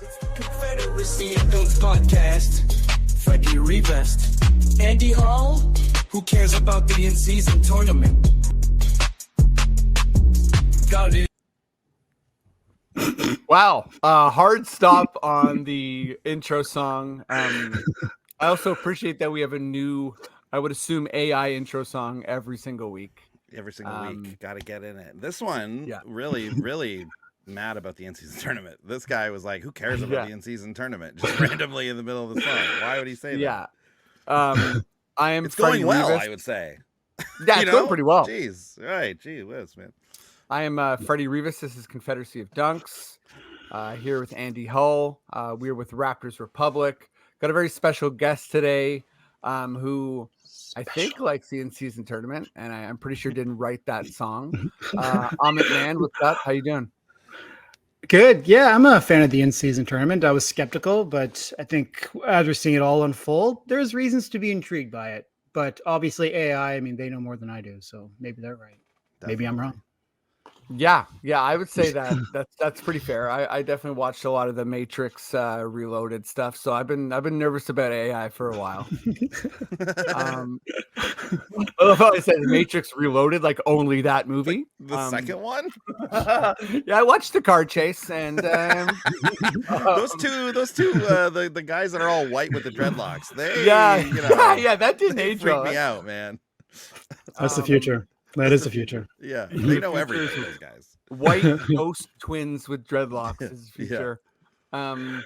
Confederacy of Dunks podcast. Freddie Rivest, Andy Hall. Who cares about the in-season tournament? Got it. Wow, hard stop on the intro song. I also appreciate that we have a new, I would assume, AI intro song every single week. Every single week, got to get in it. This one, really mad about the in-season tournament. This guy was like, "Who cares about the in-season tournament?" Just randomly in the middle of the song. Why would he say that? Yeah, I am. It's going well, Rivest. I would say. Yeah, it's going pretty well. Jeez, right? Gee whiz, man. I am Freddie Rivest. This is Confederacy of Dunks. Here with Andy Hull. We're with Raptors Republic. Got a very special guest today, who I think likes the in-season tournament, and I'm pretty sure didn't write that song. Amit Mann, what's up? How you doing? Good. Yeah, I'm a fan of the in-season tournament. I was skeptical, but I think as we're seeing it all unfold, there's reasons to be intrigued by it. But obviously AI, I mean, they know more than I do, so maybe they're right. Definitely. Maybe I'm wrong. Yeah, I would say that's pretty fair. I definitely watched a lot of the Matrix Reloaded stuff, so I've been nervous about AI for a while. I love how I said Matrix Reloaded, like only that movie. The second one? Yeah, I watched the car chase, and those two, the guys that are all white with the dreadlocks. They, yeah, that didn't age freak well. me out, man. That's the future. That is the future. Yeah, they know everything. Those guys, white ghost twins with dreadlocks is the future. Yeah.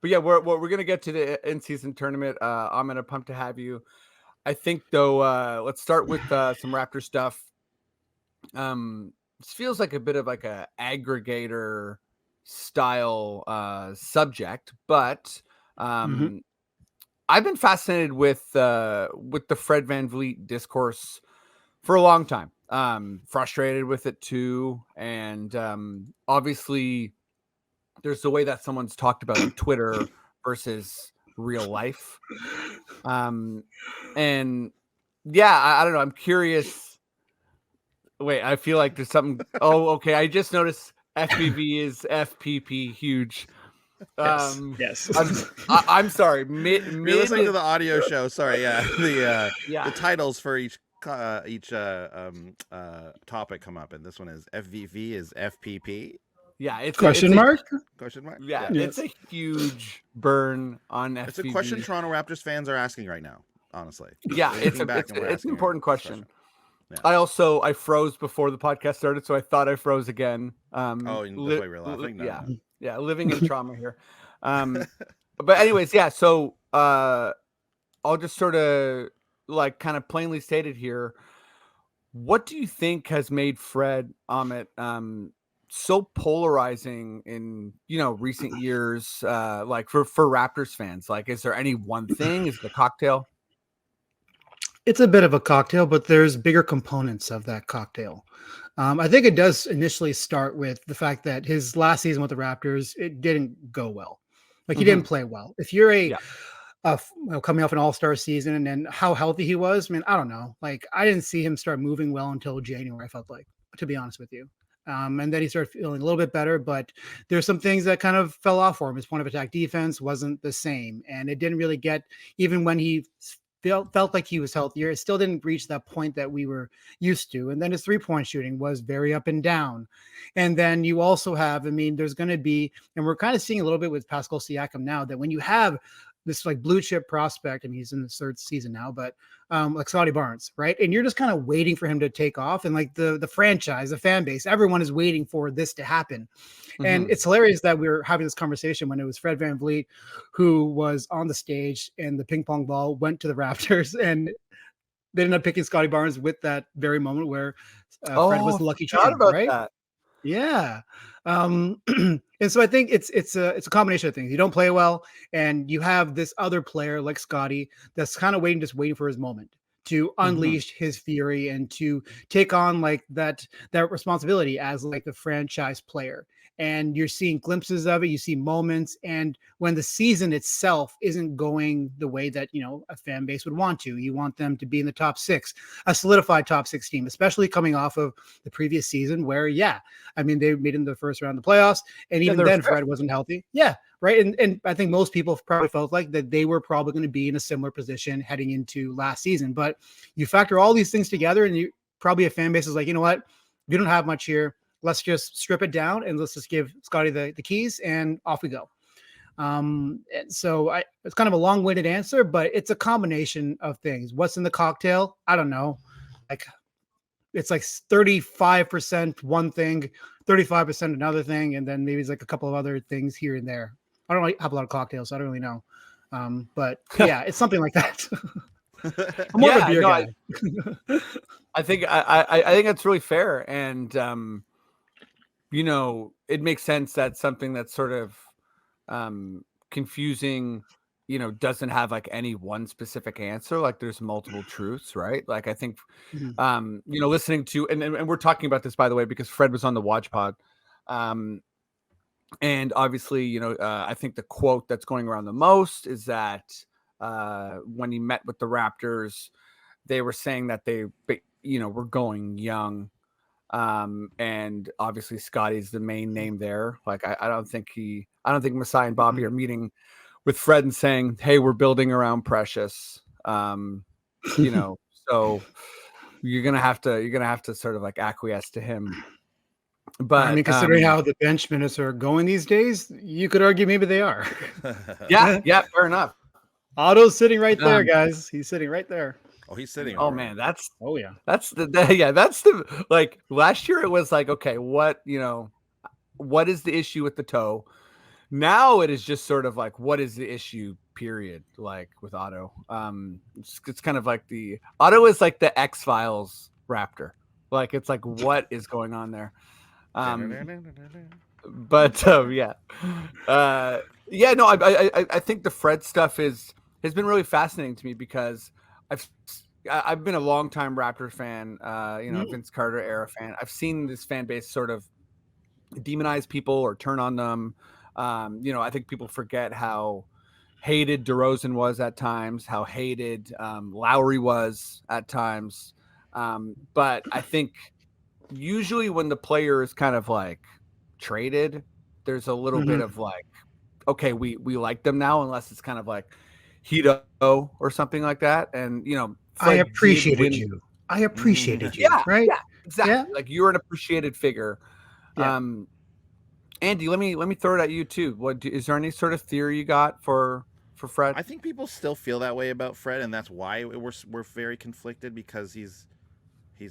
But yeah, we're gonna get to the in-season tournament. I'm gonna pumped to have you. I think though, let's start with some Raptor stuff. This feels like a bit of like a aggregator style subject, but I've been fascinated with the Fred VanVleet discourse for a long time. Frustrated with it too, and obviously there's the way that someone's talked about on Twitter versus real life. And yeah, I don't know. I'm curious. Wait, I feel like there's something. Oh, okay. I just noticed FVV is FPP huge. Yes. I'm sorry. You're listening to the audio show. Sorry. Yeah. The titles for each topic come up, and this one is FVV is FPP. Yeah, it's question mark. Yeah, it's a huge burn on FVV. It's a question Toronto Raptors fans are asking right now. Honestly, yeah, it's an important question. Yeah. I froze before the podcast started, so I thought I froze again. That's why you're laughing. No. Yeah, living in trauma here. But anyways, yeah. So I'll just sort of like kind of plainly stated here. What do you think has made Fred Amit so polarizing in recent years? Like for Raptors fans, like, is there any one thing? Is it the cocktail? It's a bit of a cocktail, but there's bigger components of that cocktail. I think it does initially start with the fact that his last season with the Raptors, it didn't go well. Like he didn't play well. If you're coming off an all-star season and then how healthy he was, man, I don't know. Like I didn't see him start moving well until January, I felt like, to be honest with you. And then he started feeling a little bit better, but there's some things that kind of fell off for him. His point of attack defense wasn't the same. And it didn't really get, even when he felt like he was healthier, it still didn't reach that point that we were used to. And then his three-point shooting was very up and down. And then you also have, there's going to be, and we're kind of seeing a little bit with Pascal Siakam now, that when you have this like blue chip prospect, he's in his third season now, but like Scotty Barnes, right? And you're just kind of waiting for him to take off. And like the franchise, the fan base, everyone is waiting for this to happen. And it's hilarious that we were having this conversation when it was Fred VanVleet who was on the stage and the ping pong ball went to the Raptors, and they ended up picking Scotty Barnes with that very moment where Fred was the lucky charm, right? That. Yeah. And so I think it's a combination of things. You don't play well, and you have this other player like Scotty that's kind of waiting for his moment to unleash his fury and to take on like that responsibility as like the franchise player. and you're seeing glimpses of it. You see moments, and when the season itself isn't going the way that, you know, a fan base would want to, you want them to be in the top 6, a solidified top 6 team, especially coming off of the previous season where, I mean, they made it in the first round of the playoffs, and even then Fred wasn't healthy. Right. And I think most people probably felt like that they were probably going to be in a similar position heading into last season. But you factor all these things together, and you probably a fan base is like, you know what, we don't have much here. Let's just strip it down and let's just give Scotty the keys and off we go. And so it's kind of a long-winded answer, but it's a combination of things. What's in the cocktail? I don't know. Like, it's like 35% one thing, 35% another thing, and then maybe it's like a couple of other things here and there. I don't have a lot of cocktails, so I don't really know. But yeah, it's something like that. I'm more of a beer guy. I think that's really fair, and you know, it makes sense that something that's sort of confusing, you know, doesn't have like any one specific answer. Like there's multiple truths, right? Like I think, you know, listening to, and we're talking about this, by the way, because Fred was on the Watch Pod. And obviously, you know, I think the quote that's going around the most is that when he met with the Raptors, they were saying that they, you know, were going young. And obviously Scotty's the main name there. Like, I don't think Masai and Bobby are meeting with Fred and saying, hey, we're building around Precious. You know, so you're going to have to sort of like acquiesce to him. But I mean, considering how the bench minutes are going these days, you could argue maybe they are. Yeah, fair enough. Otto's sitting right there, guys. He's sitting right there. Oh, he's sitting. Oh man, that's the like last year it was like, okay, what is the issue with the toe? Now it is just sort of like, what is the issue, period, like with Otto. It's kind of like Otto is like the X-Files Raptor. Like it's like, what is going on there? But I think the Fred stuff has been really fascinating to me because I've been a longtime Raptors fan, Vince Carter era fan. I've seen this fan base sort of demonize people or turn on them. I think people forget how hated DeRozan was at times, how hated Lowry was at times. But I think usually when the player is kind of like traded, there's a little bit of like, okay, we like them now, unless it's kind of like Hito or something like that. And, you know, I appreciated you. Right? Yeah, exactly. Yeah. Like you're an appreciated figure. Yeah. Andy, let me throw it at you too. Is there any sort of theory you got for Fred? I think people still feel that way about Fred, and that's why we're very conflicted, because he's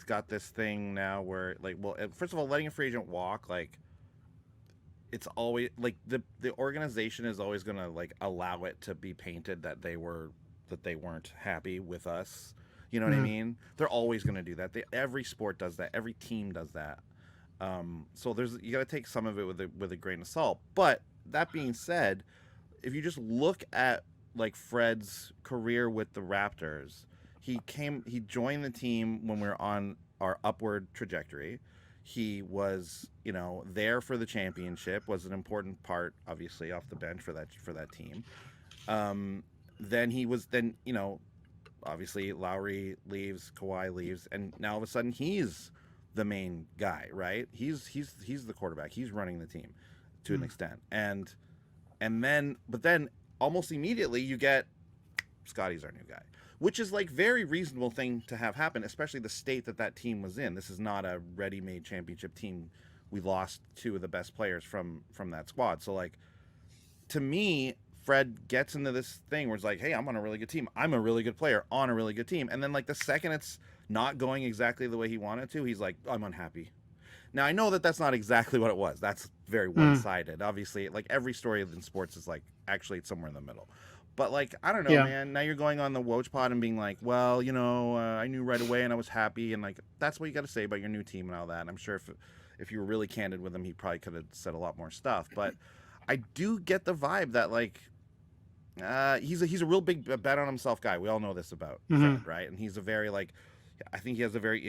got this thing now where, like, well, first of all, letting a free agent walk, like, it's always like the organization is always going to like allow it to be painted that they weren't happy with us. You know what I mean? They're always going to do that. Every sport does that. Every team does that. So you got to take some of it with a grain of salt. But that being said, if you just look at like Fred's career with the Raptors, he joined the team when we were on our upward trajectory. He was, there for the championship, was an important part, obviously, off the bench for that team. Then obviously Lowry leaves, Kawhi leaves, and now all of a sudden he's the main guy, right? He's the quarterback. He's running the team to an extent. But then almost immediately you get Scotty's our new guy, which is like very reasonable thing to have happen, especially the state that team was in. This is not a ready-made championship team. We lost two of the best players from that squad. So like, to me, Fred gets into this thing where it's like, hey, I'm on a really good team. I'm a really good player on a really good team. And then like the second it's not going exactly the way he wanted to, he's like, I'm unhappy. Now I know that that's not exactly what it was. That's very one-sided. Obviously, like every story in sports is like, actually it's somewhere in the middle. But like, I don't know, man. Now you're going on the Woj pod and being like, well, I knew right away and I was happy, and like that's what you got to say about your new team and all that. And I'm sure if you were really candid with him, he probably could have said a lot more stuff. But I do get the vibe that like he's a real big bet on himself guy. We all know this about Fred, right? And he's a very like, I think he has a very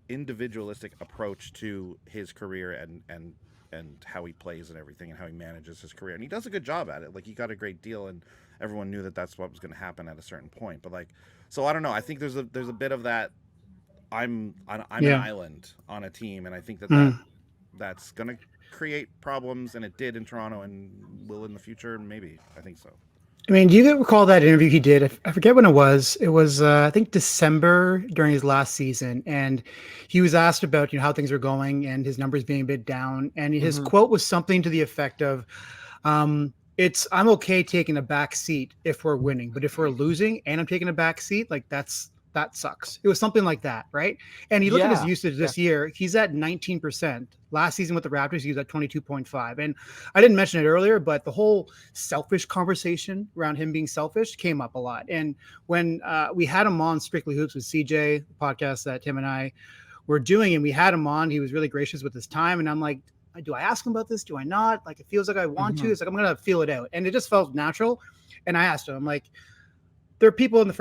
individualistic approach to his career and and how he plays and everything and how he manages his career. And he does a good job at it. Like, he got a great deal, and everyone knew that that's what was going to happen at a certain point. But like, so I don't know. I think there's a bit of that. I'm an island on a team, and I think that's going to create problems, and it did in Toronto and will in the future. Maybe. I think so. I mean, do you recall that interview he did? I forget when it was. It was, I think, December during his last season. And he was asked about, how things were going and his numbers being a bit down. And his quote was something to the effect of, I'm okay taking a back seat if we're winning, but if we're losing and I'm taking a back seat, like that sucks. It was something like that, right? And you look at his usage this year, he's at 19%. Last season with the Raptors, he was at 22.5. And I didn't mention it earlier, but the whole selfish conversation around him being selfish came up a lot. And when we had him on Strictly Hoops with CJ, the podcast that Tim and I were doing, and we had him on, he was really gracious with his time. And I'm like, do I ask him about this? Do I not? Like, it feels like I want to. It's like, I'm going to feel it out. And it just felt natural. And I asked him, I'm like, there are people in the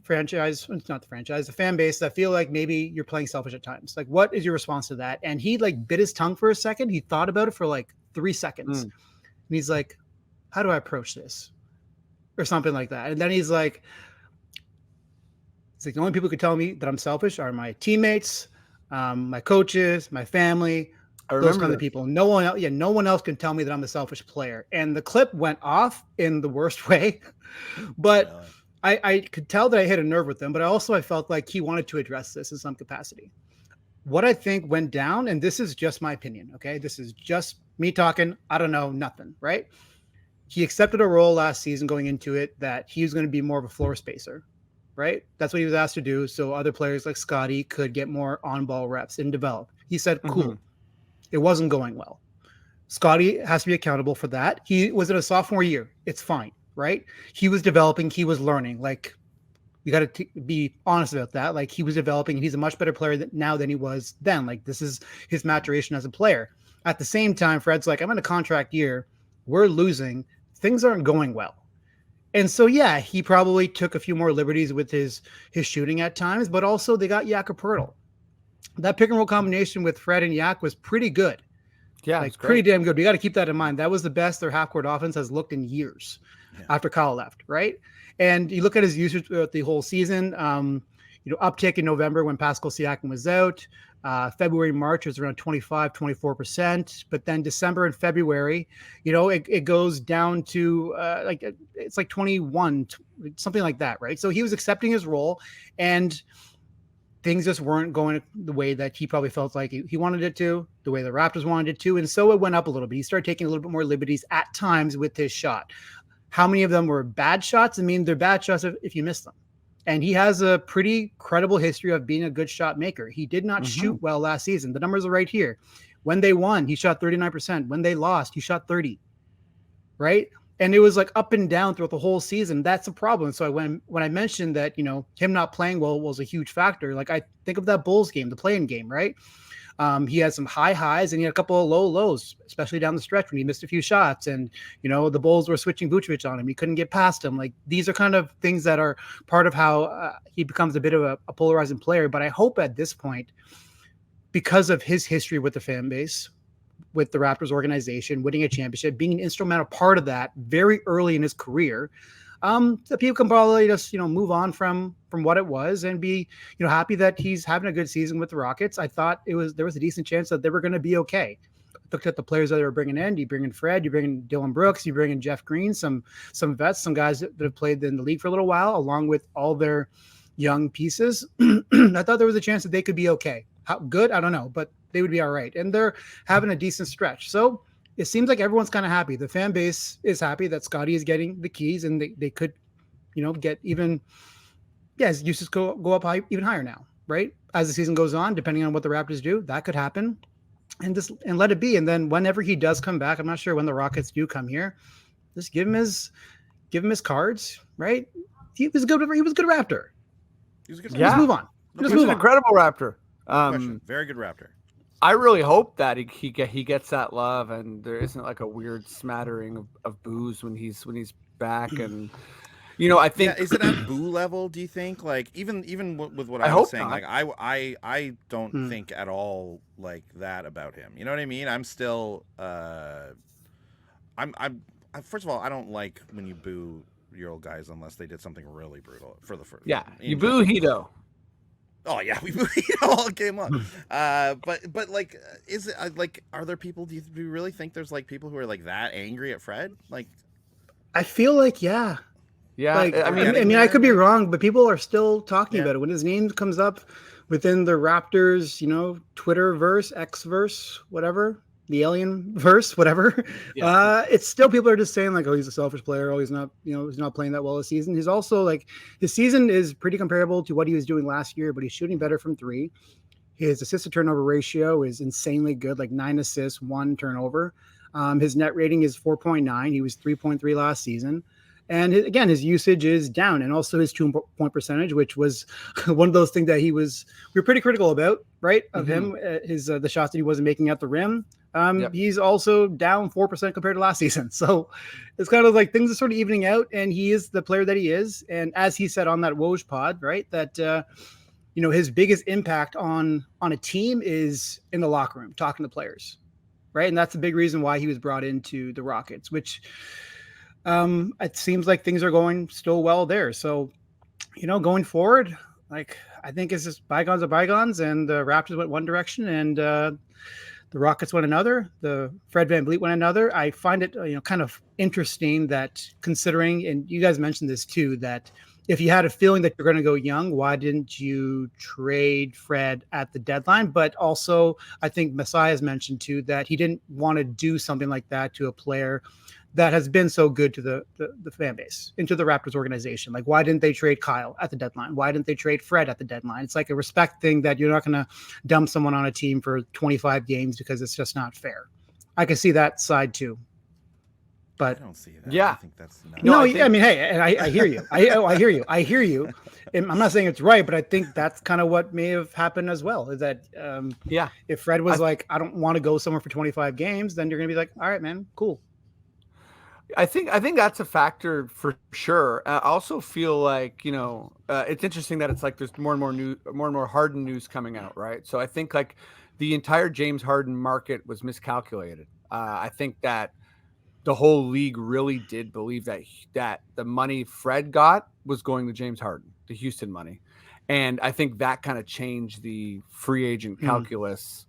franchise, it's not the franchise, the fan base that feel like maybe you're playing selfish at times. Like, what is your response to that? And he like bit his tongue for a second. He thought about it for like 3 seconds. And he's like, how do I approach this? Or something like that. And then he's like, the only people who could tell me that I'm selfish are my teammates, my coaches, my family, those kind of people. No one else can tell me that I'm a selfish player. And the clip went off in the worst way, but I could tell that I hit a nerve with him, but I felt like he wanted to address this in some capacity. What I think went down, and this is just my opinion, okay? This is just me talking. I don't know, nothing, right? He accepted a role last season going into it that he was going to be more of a floor spacer, right? That's what he was asked to do. So other players like Scotty could get more on-ball reps and develop. He said, cool. It wasn't going well. Scotty has to be accountable for that. He was in a sophomore year. It's fine. Right? He was developing, he was learning. Like, you got to be honest about that. Like, he was developing, and he's a much better player now than he was then. Like, this is his maturation as a player. At the same time, Fred's like, I'm in a contract year. We're losing. Things aren't going well. And so, yeah, he probably took a few more liberties with his shooting at times, but also they got Yak Pirtle. That pick and roll combination with Fred and Yak was pretty good. Yeah, like pretty damn good. We got to keep that in mind. That was the best their half-court offense has looked in years. After Kyle left, right? And you look at his usage throughout the whole season, uptick in November when Pascal Siakam was out. February, March was around 25-24%. But then December and February, it goes down to it's like 21, something like that, right? So he was accepting his role, and things just weren't going the way that he probably felt like he wanted it to, the way the Raptors wanted it to. And so it went up a little bit. He started taking a little bit more liberties at times with his shot. How many of them were bad shots? I mean, they're bad shots if you miss them. And he has a pretty credible history of being a good shot maker. He did not shoot well last season. The numbers are right here. When they won, he shot 39%. When they lost, he shot 30%. Right? And it was like up and down throughout the whole season. That's a problem. So when I mentioned that, him not playing well was a huge factor. Like, I think of that Bulls game, the play-in game, right? He had some high highs and he had a couple of low lows, especially down the stretch when he missed a few shots. And, the Bulls were switching Vucevic on him. He couldn't get past him. Like, these are kind of things that are part of how he becomes a bit of a polarizing player. But I hope at this point, because of his history with the fan base, with the Raptors organization, winning a championship, being an instrumental part of that very early in his career, that people can probably just, move on from what it was and be, happy that he's having a good season with the Rockets. I thought there was a decent chance that they were going to be okay. Looked at the players that they were bringing in. You bring in Fred, you bring in Dylan Brooks, you bring in Jeff Green, some vets, some guys that have played in the league for a little while, along with all their young pieces. I thought there was a chance that they could be okay. How good? I don't know, but they would be all right. And they're having a decent stretch. So it seems like everyone's kind of happy. The fan base is happy that Scotty is getting the keys, and they could, get even, his uses go up even higher now, right? As the season goes on, depending on what the Raptors do, that could happen, and let it be. And then whenever he does come back, I'm not sure when the Rockets do come here, just give him his cards, right? He was a good Raptor. He was a good. Let's move on. He's an incredible Raptor. Very good Raptor. I really hope that he gets that love, and there isn't like a weird smattering of boos when he's back. And I think is it at boo level? Do you think like even with what I I was hope saying, not. like I don't think at all like that about him. You know what I mean? I'm still first of all, I don't like when you boo your old guys unless they did something really brutal for the first. Yeah, you in boo general. Hito. Oh yeah, we all came up. But like, is it like? Are there people? Do you really think there's like people who are like that angry at Fred? Like, I feel like yeah. Yeah, Like I I mean, mean, I could be wrong, but people are still talking about it when his name comes up within the Raptors, Twitter verse, X verse, whatever, the alien verse, whatever. Yeah. It's still people are just saying like, oh, he's a selfish player. Oh, he's not, he's not playing that well this season. He's also like his season is pretty comparable to what he was doing last year, but he's shooting better from three. His assist to turnover ratio is insanely good, like 9 assists, 1 turnover. His net rating is 4.9. He was 3.3 last season. And again, his usage is down, and also his 2-point percentage, which was one of those things that we were pretty critical about, right? Of him, the shots that he wasn't making at the rim. He's also down 4% compared to last season. So it's kind of like things are sort of evening out, and he is the player that he is. And as he said on that Woj pod, right, that his biggest impact on a team is in the locker room, talking to players, right? And that's a big reason why he was brought into the Rockets, which it seems like things are going still well there. So, going forward, like I think it's just bygones are bygones, and the Raptors went one direction and the Rockets went another. The Fred VanVleet went another. I find it, kind of interesting that considering, and you guys mentioned this too, that if you had a feeling that you're going to go young, why didn't you trade Fred at the deadline? But also, I think Messiah's mentioned too that he didn't want to do something like that to a player that has been so good to the fan base, into the Raptors organization. Like, why didn't they trade Kyle at the deadline? Why didn't they trade Fred at the deadline? It's like a respect thing that you're not going to dump someone on a team for 25 games because it's just not fair. I can see that side too. But I don't see that. Yeah. I think that's not. no, I mean, hey, and I hear you. I hear you. And I'm not saying it's right, but I think that's kind of what may have happened as well. Is that if Fred was like, I don't want to go somewhere for 25 games, then you're going to be like, all right, man, cool. I think that's a factor for sure. I also feel like, it's interesting that it's like there's more and more Harden news coming out, right? So I think like the entire James Harden market was miscalculated. I think that the whole league really did believe that the money Fred got was going to James Harden, the Houston money. And I think that kind of changed the free agent calculus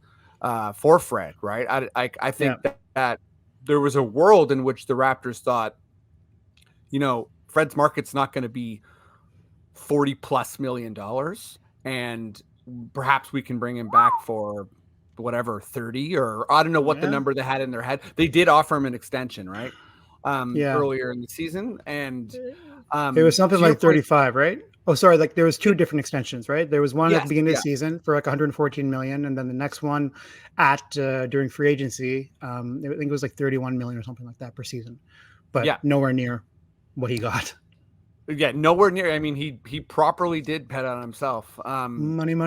for Fred, right? I think that there was a world in which the Raptors thought, Fred's market's not going to be $40+ million, and perhaps we can bring him back for whatever 30, or I don't know what the number they had in their head. They did offer him an extension, right? Earlier in the season, and it was something like 35, right? Oh, sorry, like there was 2 different extensions, right? There was one at the beginning of the season for like 114 million, and then the next one during free agency, I think it was like 31 million or something like that per season, but nowhere near what he got. Yeah, nowhere near. I mean, he properly did bet on himself. Money. So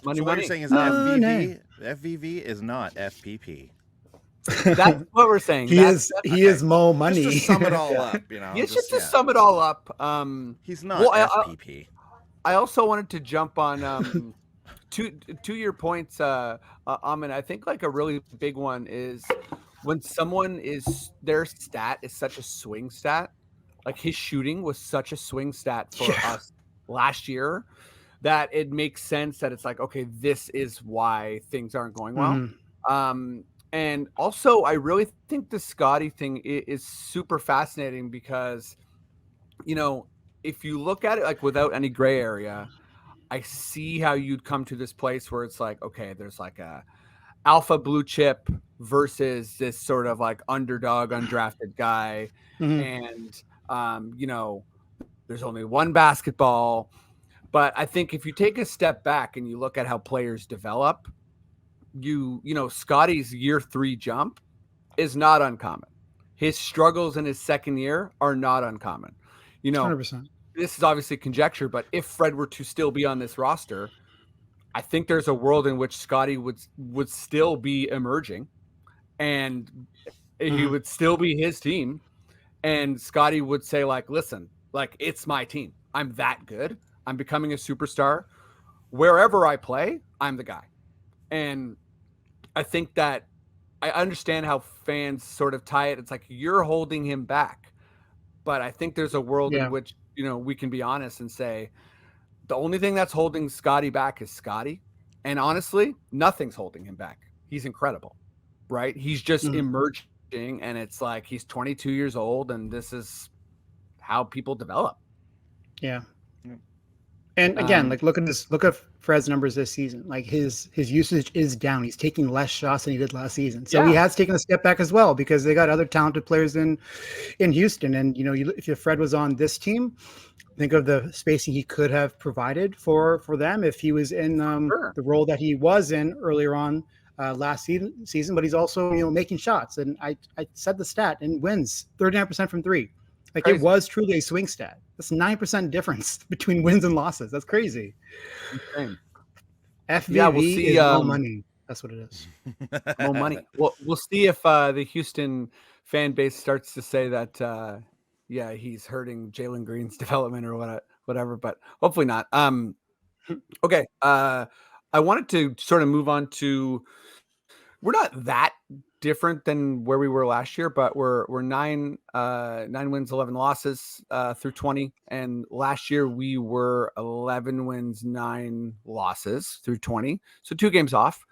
what you're saying is FVV is not FPP. That's what we're saying. He is Mo Money. Just to sum it all up, to sum it all up. He's not FPP. I also wanted to jump on to your points, Amit. I think like a really big one is when someone their stat is such a swing stat. Like his shooting was such a swing stat for us last year that it makes sense that it's like, okay, this is why things aren't going well. And also, I really think the Scotty thing is super fascinating because, if you look at it like without any gray area, I see how you'd come to this place where it's like, okay, there's like a alpha blue chip versus this sort of like underdog, undrafted guy. And, there's only one basketball. But I think if you take a step back and you look at how players develop, Scotty's year 3 jump is not uncommon. His struggles in his second year are not uncommon. 100%. This is obviously conjecture, but if Fred were to still be on this roster, I think there's a world in which Scotty would still be emerging, and he would still be his team. And Scotty would say like, listen, Like, it's my team. I'm that good. I'm becoming a superstar. Wherever I play, I'm the guy. And I think that I understand how fans sort of tie it. It's like you're holding him back. But I think there's a world in which, we can be honest and say the only thing that's holding Scotty back is Scotty. And honestly, nothing's holding him back. He's incredible, right? He's just emerging, and it's like he's 22 years old, and this is how people develop. Yeah. And again, like look at Fred's numbers this season. Like his usage is down. He's taking less shots than he did last season. So he has taken a step back as well because they got other talented players in Houston. And if Fred was on this team, think of the spacing he could have provided for them if he was in the role that he was in earlier on last season. But he's also making shots. And I said the stat and wins 39% from three. Like crazy. It was truly a swing stat. That's 9% difference between wins and losses. That's crazy. Insane. FVV is more money. That's what it is. More money. We'll see if the Houston fan base starts to say that, he's hurting Jalen Green's development or whatever, but hopefully not. Okay. I wanted to sort of move on to, we're not that different than where we were last year, but we're 9 wins, 11 losses through 20. And last year we were 11 wins, 9 losses through 20. So 2 games off.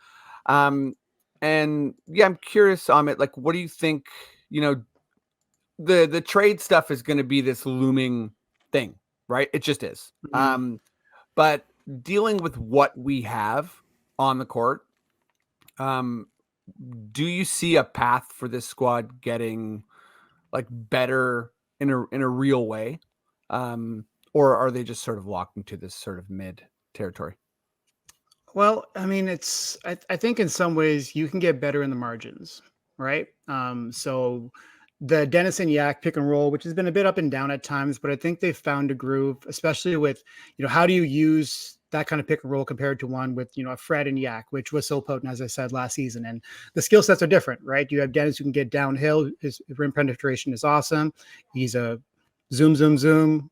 I'm curious, Amit, like, what do you think, the trade stuff is going to be this looming thing, right? It just is. But dealing with what we have on the court, do you see a path for this squad getting like better in a real way? Or are they just sort of locked into this sort of mid territory? Well, I mean, I think in some ways you can get better in the margins, right? So the Dennis and Yak pick and roll, which has been a bit up and down at times, but I think they've found a groove, especially with, how do you use that kind of pick and roll compared to one with, a Fred and Yak, which was so potent, as I said, last season. And the skill sets are different, right? You have Dennis who can get downhill. His rim penetration is awesome. He's a zoom,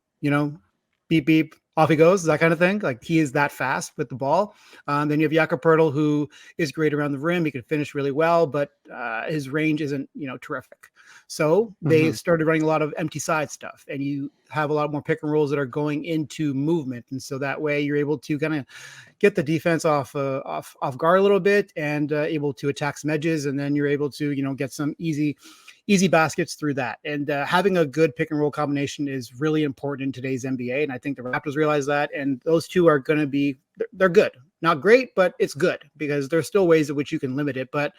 beep, beep, off he goes, that kind of thing. Like he is that fast with the ball. Then you have Jakob Poeltl, who is great around the rim. He can finish really well, but his range isn't, terrific. So they started running a lot of empty side stuff, and you have a lot more pick and rolls that are going into movement. And so that way you're able to kind of get the defense off guard a little bit and able to attack some edges. And then you're able to, get some easy baskets through that. And having a good pick and roll combination is really important in today's NBA. And I think the Raptors realize that. And those two are going to be, they're good. Not great, but it's good because there's still ways in which you can limit it. But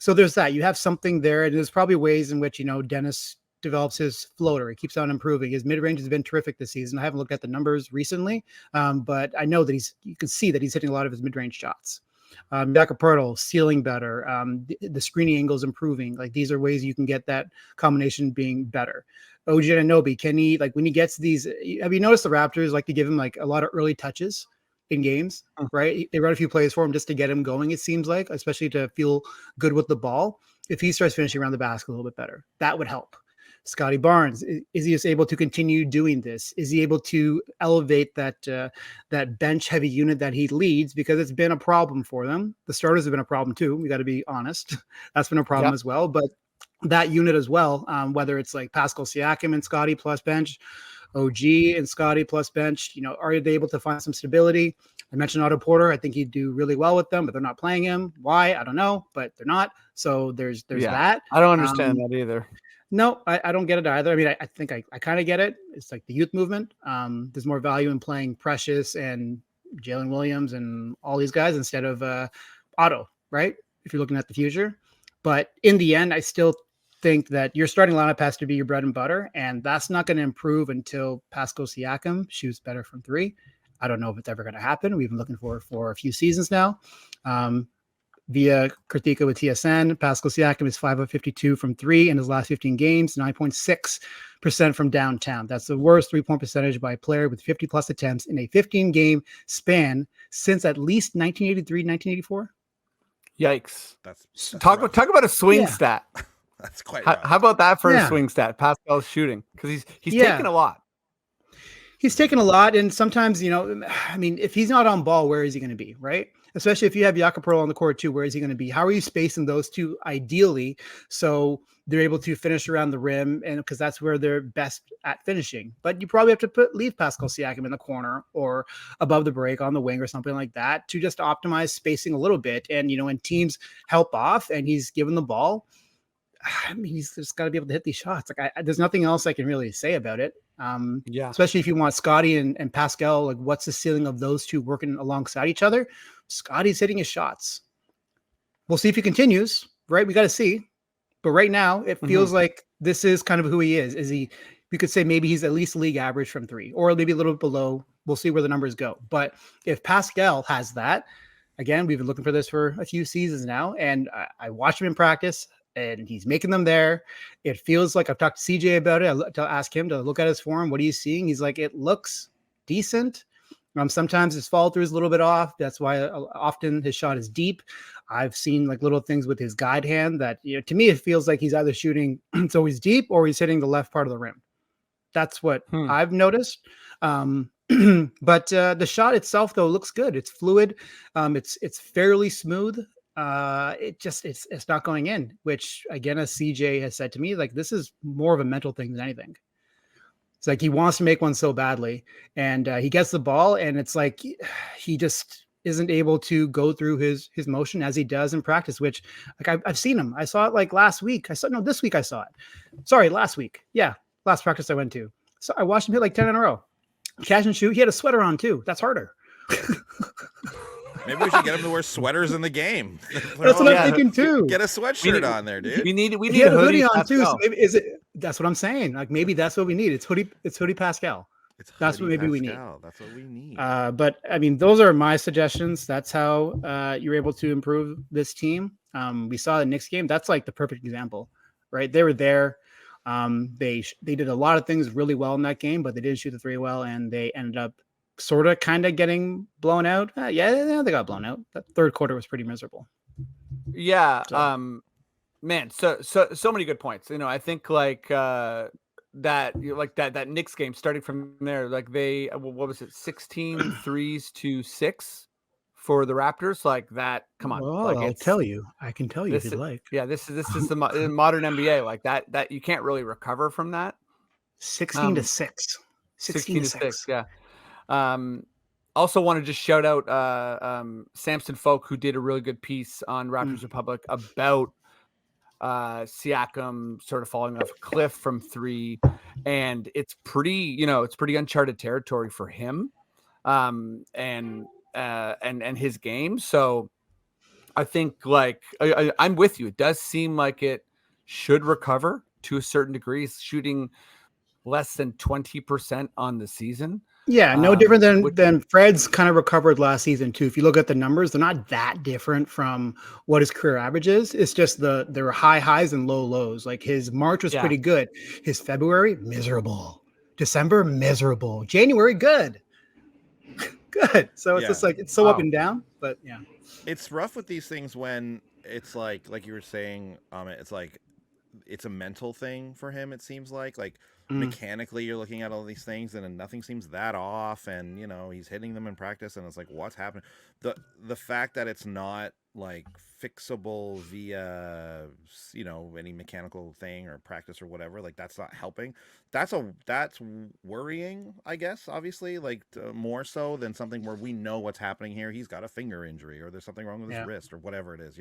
so there's that. You have something there. And there's probably ways in which, Dennis develops his floater. He keeps on improving. His mid-range has been terrific this season. I haven't looked at the numbers recently, but I know that you can see that he's hitting a lot of his mid-range shots. Jakob Poeltl sealing better. The screening angles improving. Like these are ways you can get that combination being better. OG Anunoby, can he, like when he gets these, have you noticed the Raptors like to give him like a lot of early touches in games, right? They run a few plays for him just to get him going, it seems like, especially to feel good with the ball. If he starts finishing around the basket a little bit better, that would help. Scotty Barnes, is he just able to continue doing this? Is he able to elevate that bench heavy unit that he leads? Because it's been a problem for them. The starters have been a problem too. We got to be honest. That's been a problem as well. But that unit as well, whether it's like Pascal Siakam and Scotty plus bench, OG and Scotty plus bench, are they able to find some stability? I mentioned Otto Porter. I think he'd do really well with them, but they're not playing him. Why? I don't know, but they're not. So there's that. I don't understand that either. No, I don't get it either. I mean, I think I kind of get it. It's like the youth movement. There's more value in playing Precious and Jalen Williams and all these guys instead of Otto, right? If you're looking at the future. But in the end, I still think that your starting lineup has to be your bread and butter, and that's not going to improve until Pascal Siakam shoots better from three. I don't know if it's ever going to happen. We've been looking for a few seasons now. Via Kritika with TSN, Pascal Siakam is 5 of 52 from three in his last 15 games, 9.6% from downtown. That's the worst 3-point percentage by a player with 50 plus attempts in a 15-game span since at least 1983, 1984. Yikes! That's talk about a swing stat. That's quite How, rough. how about that for a Yeah. swing stat? Pascal's shooting, because he's Yeah. taken a lot. He's taken a lot, and sometimes, I mean, if he's not on ball, where is he going to be, right? Especially if you have Jakob on the court too, where is he going to be? How are you spacing those two ideally so they're able to finish around the rim, and because that's where they're best at finishing. But you probably have to leave Pascal Siakam in the corner or above the break on the wing or something like that to just optimize spacing a little bit. And when teams help off and he's given the ball, I mean, he's just got to be able to hit these shots. Like, there's nothing else I can really say about it. Yeah. Especially if you want Scotty and Pascal, like, what's the ceiling of those two working alongside each other? Scotty's hitting his shots. We'll see if he continues, right? We got to see. But right now, it feels like this is kind of who he is. You could say maybe he's at least league average from three, or maybe a little bit below. We'll see where the numbers go. But if Pascal has that, again, we've been looking for this for a few seasons now, and I watched him in practice, and he's making them there. It feels like I've talked to CJ about it. To ask him to look at his form. What are you seeing? He's like, it looks decent. Sometimes his follow through is a little bit off. That's why often his shot is deep. I've seen like little things with his guide hand that, to me, it feels like he's either shooting it's always deep or he's hitting the left part of the rim. That's what I've noticed. But the shot itself, though, looks good. It's fluid. It's fairly smooth. It's not going in, which, again, as CJ has said to me, like, this is more of a mental thing than anything. It's like he wants to make one so badly, and he gets the ball, and it's like he just isn't able to go through his motion as he does in practice, which, like, I've seen him. I saw it like last week. This week I saw it. Sorry, last week. Yeah, last practice I went to. So I watched him hit like 10 in a row. Catch and shoot. He had a sweater on too. That's harder. Maybe we should get him to wear sweaters in the game. That's what I'm thinking too. Get a sweatshirt on there, dude. We need he had a hoodie on Pascal. too. So maybe, that's what I'm saying. Like, maybe that's what we need. It's hoodie Pascal. That's what maybe we need. That's what we need. But I mean, those are my suggestions. That's how you're able to improve this team. We saw the Knicks game. That's like the perfect example, right? They were there. They did a lot of things really well in that game, but they didn't shoot the three well, and they ended up sort of kind of getting blown out. Yeah, they got blown out. That third quarter was pretty miserable. Yeah. So. Man, so many good points. I think like that Knicks game, starting from there, like they, what was it, 16 threes to 6 for the Raptors, like that. Come on. Well, like, I can tell you if you'd like. Yeah, this is the modern NBA, like that you can't really recover from that. 16 to 6. 16 to 6. Yeah. Also want to just shout out Samson Folk, who did a really good piece on Raptors Republic about Siakam sort of falling off a cliff from 3, and it's pretty uncharted territory for him and his game. So I think, like, I'm with you. It does seem like it should recover to a certain degree. He's shooting less than 20% on the season. Yeah, no different than Fred's kind of recovered last season too. If you look at the numbers, they're not that different from what his career average is. It's just there were high highs and low lows. Like, his March was pretty good. His February, miserable. December, miserable. January, good. Good. So it's just like, it's so up and down. But yeah, it's rough with these things when it's like you were saying, it's like it's a mental thing for him. It seems like mechanically you're looking at all these things and nothing seems that off, and he's hitting them in practice, and it's like, what's happening? The fact that it's not like fixable via any mechanical thing or practice or whatever, like, that's not helping. That's worrying, I guess, obviously, like, more so than something where we know what's happening here. He's got a finger injury, or there's something wrong with his wrist, or whatever it is.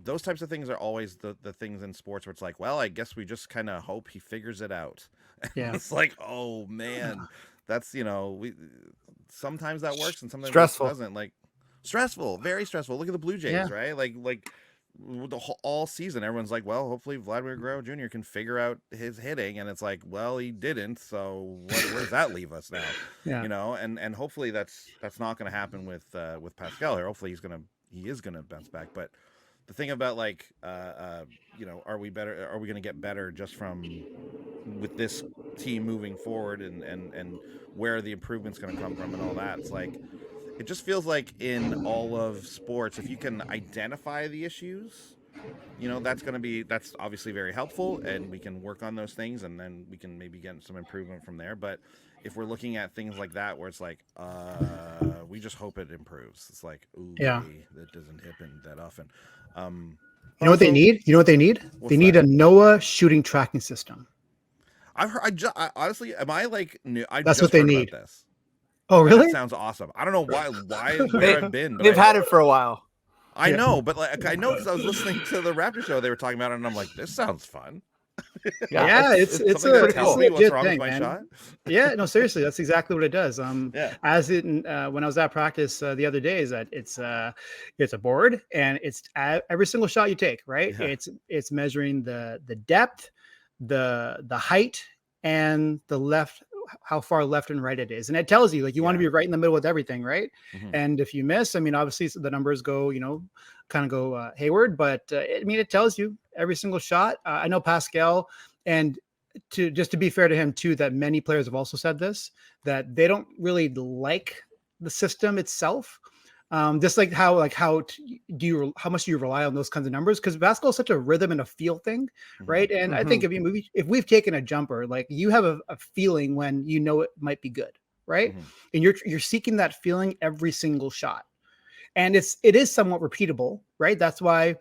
Those types of things are always the things in sports where it's like, well, I guess we just kind of hope he figures it out. Yeah. It's like, oh man, that's sometimes that works and sometimes it doesn't. Like, stressful, very stressful. Look at the Blue Jays, right? Like all season, everyone's like, well, hopefully Vladimir Guerrero Jr. can figure out his hitting, and it's like, well, he didn't. So where does that leave us now? And hopefully that's not going to happen with Pascal here. Hopefully he is gonna bounce back. But the thing about, like, are we better? Are we going to get better just with this team moving forward, and where the improvement's going to come from and all that? It's like, it just feels like in all of sports, if you can identify the issues, that's obviously very helpful, and we can work on those things, and then we can maybe get some improvement from there. But if we're looking at things like that, where it's like, we just hope it improves. It's like, ooh, Yeah. that doesn't happen that often. You know what they need? You know what they need? They need a NOAA shooting tracking system. I've heard. I honestly, am I like new? That's what they need. About this. Oh, really? That sounds awesome. I don't know where I've been. But They've had it for a while. I know, but like I know because I was listening to the Raptor show. They were talking about it, and I'm like, this sounds fun. It's a tell me what's wrong thing, with my shot. Yeah, no, seriously, that's exactly what it does. As when I was at practice the other day, is that it's a board, and it's every single shot you take, right? Yeah. It's measuring the depth, the height, and the left, how far left and right it is, and it tells you like you want to be right in the middle with everything, right? Mm-hmm. And if you miss, I mean, obviously the numbers go, kind of go hayward, but it tells you every single shot. I know Pascal, and to be fair to him too, that many players have also said this, that they don't really like the system itself. Just like how much do you rely on those kinds of numbers? Because basketball is such a rhythm and a feel thing, right? And I think if we've taken a jumper, like you have a feeling when you know it might be good, right? And you're seeking that feeling every single shot, and it is somewhat repeatable, right? That's why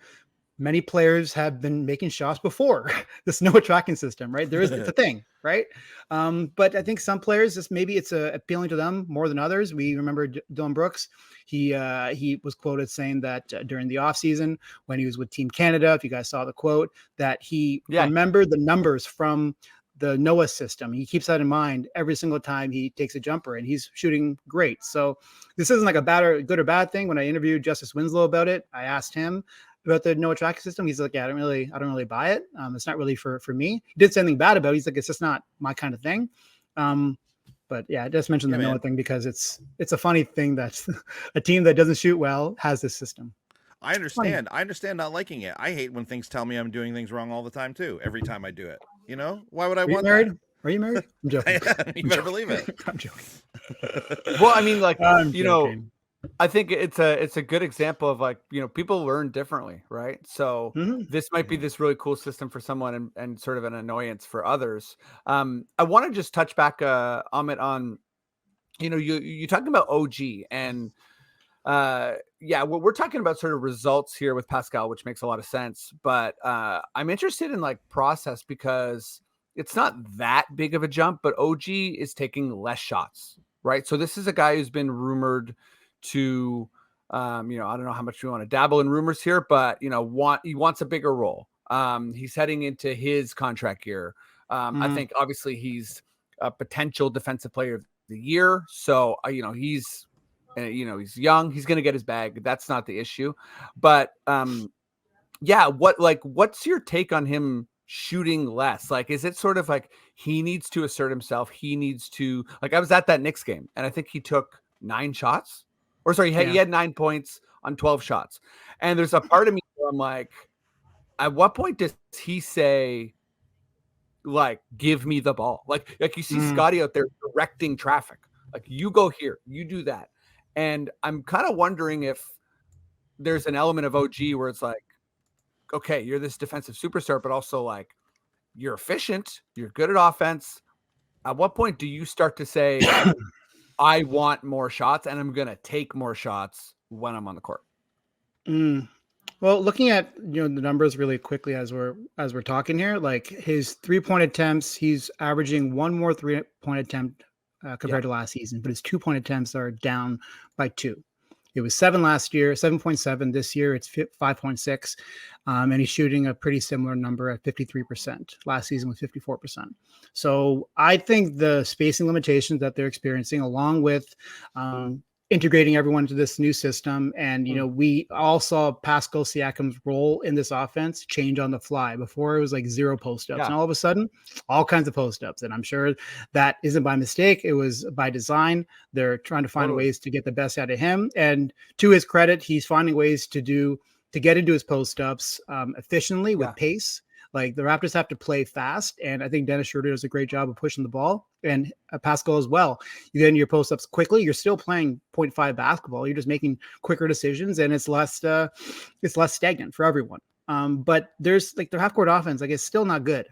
many players have been making shots before this NOAA tracking system, right? It's a thing, right? But I think some players, it's appealing to them more than others. We remember Dylan Brooks. He was quoted saying that during the offseason when he was with Team Canada, if you guys saw the quote, that he remembered the numbers from the NOAA system. He keeps that in mind every single time he takes a jumper, and he's shooting great. So this isn't like a good or bad thing. When I interviewed Justice Winslow about it, I asked him about the NOAA tracking system. He's like, yeah, I don't really buy it. It's not really for me. He did say anything bad about it. He's like, it's just not my kind of thing. But yeah, I just mentioned the NOAA thing because it's a funny thing that a team that doesn't shoot well has this system. I understand. I understand not liking it. I hate when things tell me I'm doing things wrong all the time too. Every time I do it, why would I want married? that? Are you married? I'm joking. You better believe it. I'm joking. Well, I mean, like, joking. I think it's a good example of like, people learn differently, right? So this might be this really cool system for someone and sort of an annoyance for others. I want to just touch back, Amit, on, you talking about OG and we're talking about sort of results here with Pascal, which makes a lot of sense. But I'm interested in like process because it's not that big of a jump, but OG is taking less shots, right? So this is a guy who's been rumored to, I don't know how much we want to dabble in rumors here, but he wants a bigger role. He's heading into his contract year. I think obviously he's a potential defensive player of the year. So, he's young, he's going to get his bag. That's not the issue, but what's your take on him shooting less? Like, is it sort of like he needs to assert himself? He needs to, like, I was at that Knicks game and I think he took 9 shots. Or sorry, he had 9 points on 12 shots. And there's a part of me where I'm like, at what point does he say, like, give me the ball? Like you see Scotty out there directing traffic. Like, you go here, you do that. And I'm kind of wondering if there's an element of OG where it's like, okay, you're this defensive superstar, but also like you're efficient, you're good at offense. At what point do you start to say, I want more shots and I'm going to take more shots when I'm on the court? Well, looking at, the numbers really quickly as we're talking here, like his 3-point attempts, he's averaging 1 more 3-point attempt compared to last season, but his 2-point attempts are down by 2. It was 7 last year, 7.7 this year. It's 5.6. And he's shooting a pretty similar number at 53%. Last season was 54%. So I think the spacing limitations that they're experiencing, along with integrating everyone into this new system. And, we all saw Pascal Siakam's role in this offense change on the fly. Before it was like 0 post-ups. And all of a sudden, all kinds of post-ups. And I'm sure that isn't by mistake. It was by design. They're trying to find ways to get the best out of him. And to his credit, he's finding ways to get into his post-ups efficiently with pace. Like, the Raptors have to play fast, and I think Dennis Schroeder does a great job of pushing the ball, and Pascal as well. You get into your post-ups quickly. You're still playing 0.5 basketball. You're just making quicker decisions, and it's less stagnant for everyone. But there's like their half court offense, like it's still not good.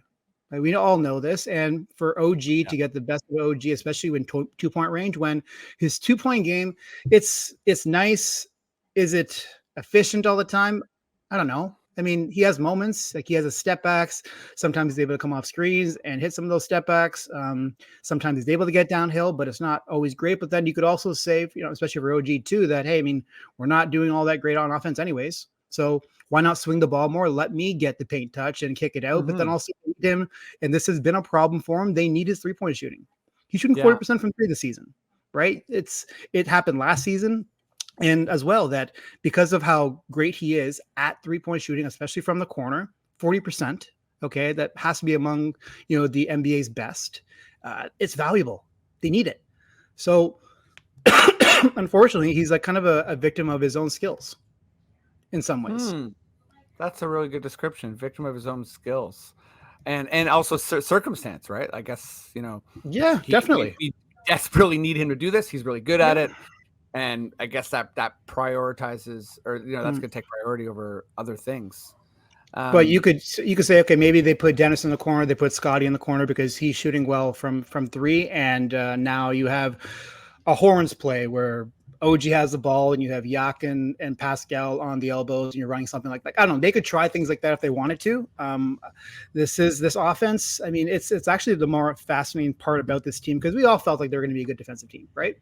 Like, we all know this. And for OG to get the best of OG, especially when 2-point range, when his 2-point game, it's nice. Is it efficient all the time? I don't know. I mean, he has moments, like he has a step backs. Sometimes he's able to come off screens and hit some of those step backs. Sometimes he's able to get downhill, but it's not always great. But then you could also say, especially for OG too, that, hey, I mean, we're not doing all that great on offense anyways. So why not swing the ball more? Let me get the paint touch and kick it out. But then also need him, and this has been a problem for him. They need his 3-point shooting. He's shooting 40% from 3 this season, right? It happened last season. And as well, that because of how great he is at 3-point shooting, especially from the corner, 40%, okay, that has to be among, the NBA's best. It's valuable. They need it. So unfortunately, he's like kind of a victim of his own skills in some ways. That's a really good description. Victim of his own skills. And also circumstance, right? I guess, Yeah, definitely. We desperately need him to do this. He's really good at it. And I guess that prioritizes, or that's going to take priority over other things. But you could say, okay, maybe they put Dennis in the corner, they put Scotty in the corner because he's shooting well from 3, and now you have a horns play where OG has the ball and you have Yak and Pascal on the elbows, and you're running something like that. I don't know. They could try things like that if they wanted to. This offense. I mean, it's actually the more fascinating part about this team, because we all felt like they're going to be a good defensive team, right?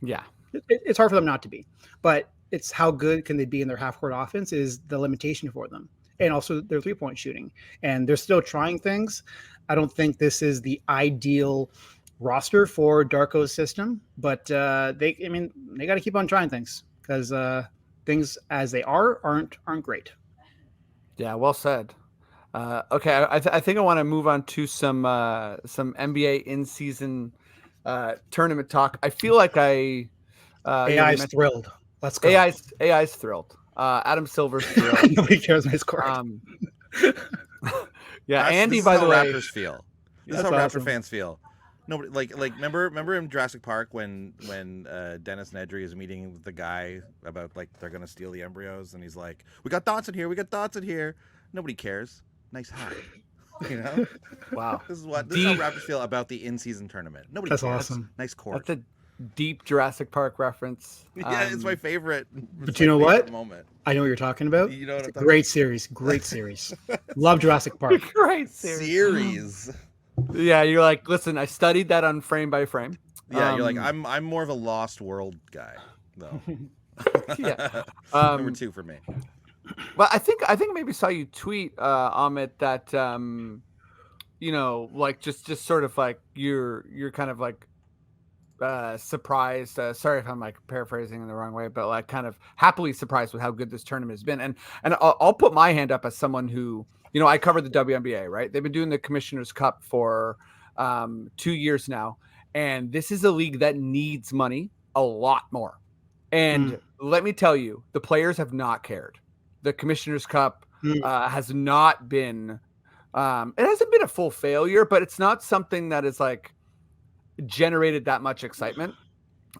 Yeah. It's hard for them not to be, but it's how good can they be in their half court offense is the limitation for them, and also their 3-point shooting. And they're still trying things. I don't think this is the ideal roster for Darko's system, but they got to keep on trying things, because things as they aren't great. Yeah, well said. Okay, I think I want to move on to some NBA in-season tournament talk. I feel like AI's thrilled. Let's go. AI's thrilled. Adam Silver's thrilled. Nobody cares my score. Yeah, Andy, by the way, Raptors feel. This is how Raptor fans feel. Nobody remember in Jurassic Park when Dennis Nedry is meeting with the guy about like they're gonna steal the embryos, and he's like, "We got dots in here. Nobody cares. Nice hat." Wow. This is how Raptors feel about the in-season tournament. Nobody cares. That's awesome. Nice court. That's a deep Jurassic Park reference. Yeah, it's my favorite. But you know what? Moment. I know what you're talking about. You know what I'm talking Great series. Love Jurassic Park. Great series. Yeah, you're like, listen, I studied that on frame by frame. Yeah, you're like, I'm more of a Lost World guy, though. Yeah. Number 2 for me. Well, I think maybe saw you tweet, Amit, that like just sort of like you're kind of like surprised. Sorry if I'm like paraphrasing in the wrong way, but like kind of happily surprised with how good this tournament has been. And I'll put my hand up as someone who, I covered the WNBA, right? They've been doing the Commissioner's Cup for 2 years now, and this is a league that needs money a lot more. And let me tell you, the players have not cared. The Commissioner's Cup has not been, it hasn't been a full failure, but it's not something that is like generated that much excitement.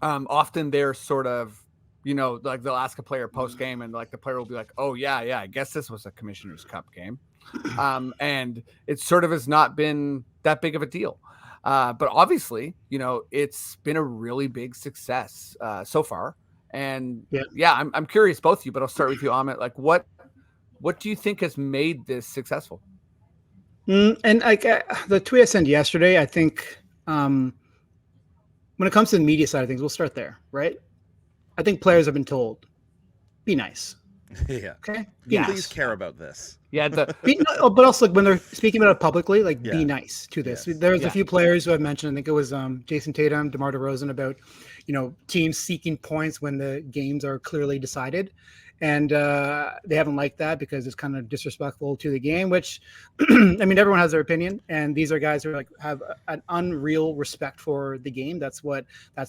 Often they're sort of, like they'll ask a player post game, and like the player will be like, "Oh yeah, I guess this was a Commissioner's Cup game," and it sort of has not been that big of a deal. But obviously, it's been a really big success so far. And I'm curious, both of you, but I'll start with you, Amit. Like, what do you think has made this successful? And like the tweet I sent yesterday, I think when it comes to the media side of things, we'll start there, right? I think players have been told, be nice. Yeah. Okay. Please care about this. Yeah. But also when they're speaking about it publicly, like be nice to this. Yes. There's a few players who I've mentioned. I think it was Jason Tatum, DeMar DeRozan, about teams seeking points when the games are clearly decided, and they haven't liked that because it's kind of disrespectful to the game. Which, I mean, everyone has their opinion, and these are guys who are like have an unreal respect for the game. That's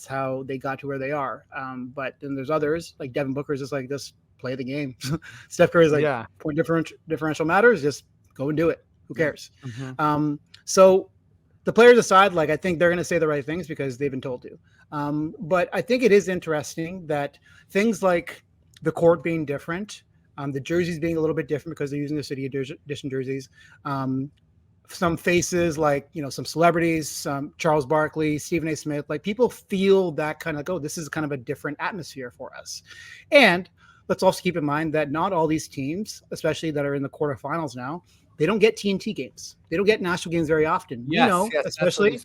how they got to where they are. But then there's others like Devin Booker's just like this. Play the game. Steph Curry's like point differential matters. Just go and do it. Who cares? Mm-hmm. So the players aside, like I think they're going to say the right things because they've been told to. But I think it is interesting that things like the court being different, The jerseys being a little bit different because they're using the city edition jerseys. Some faces like, some celebrities, some Charles Barkley, Stephen A. Smith, like people feel that kind of, this is kind of a different atmosphere for us. And let's also keep in mind that not all these teams, especially that are in the quarterfinals now, they don't get TNT games. They don't get national games very often. Yes, Especially,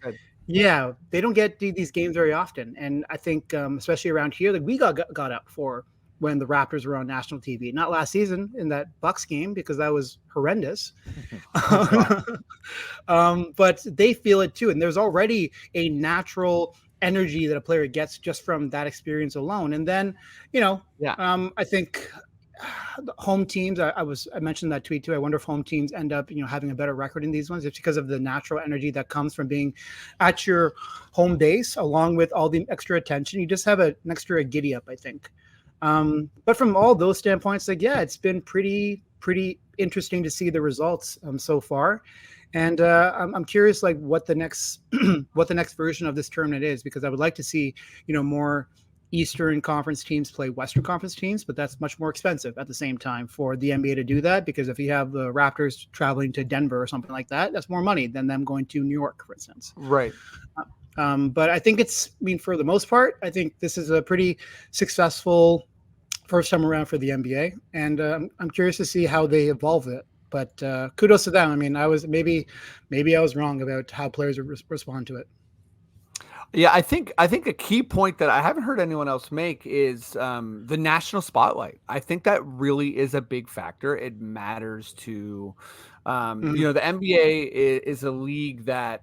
they don't get these games very often. And I think, especially around here, like we got up for when the Raptors were on national TV, not last season in that Bucks game, because that was horrendous. But they feel it too. And there's already a natural energy that a player gets just from that experience alone. And then, I think the home teams, I mentioned that tweet too. I wonder if home teams end up, having a better record in these ones. It's because of the natural energy that comes from being at your home base, along with all the extra attention. You just have an extra giddy up, I think. But from all those standpoints, it's been pretty interesting to see the results so far. And I'm curious, what the next version of this tournament is, because I would like to see, more Eastern Conference teams play Western Conference teams, but that's much more expensive at the same time for the NBA to do that, because if you have the Raptors traveling to Denver or something like that, that's more money than them going to New York, for instance. Right. But I think for the most part, I think this is a pretty successful first time around for the NBA, and I'm curious to see how they evolve it. But kudos to them. I mean, maybe I was wrong about how players respond to it. Yeah, I think a key point that I haven't heard anyone else make is the national spotlight. I think that really is a big factor. It matters to, the NBA is a league that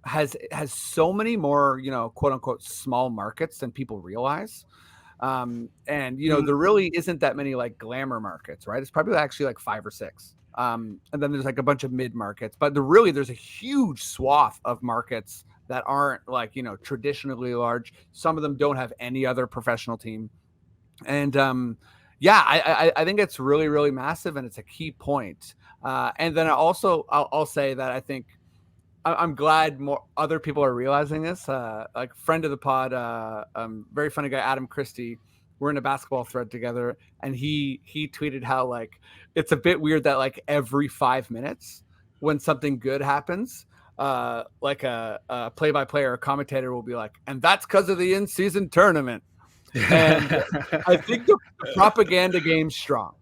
has so many more, quote unquote, small markets than people realize. And there really isn't that many like glamour markets, right? It's probably actually like 5 or 6. And then there's like a bunch of mid markets, but there's a huge swath of markets that aren't like, traditionally large. Some of them don't have any other professional team. And I think it's really, really massive, and it's a key point. And then I'll say that I think I'm glad more other people are realizing this. Like friend of the pod, very funny guy, Adam Christie. We're in a basketball thread together, and he tweeted how like it's a bit weird that like every 5 minutes when something good happens, like a play-by-play or a commentator will be like, and that's because of the in-season tournament. And I think the propaganda game's strong.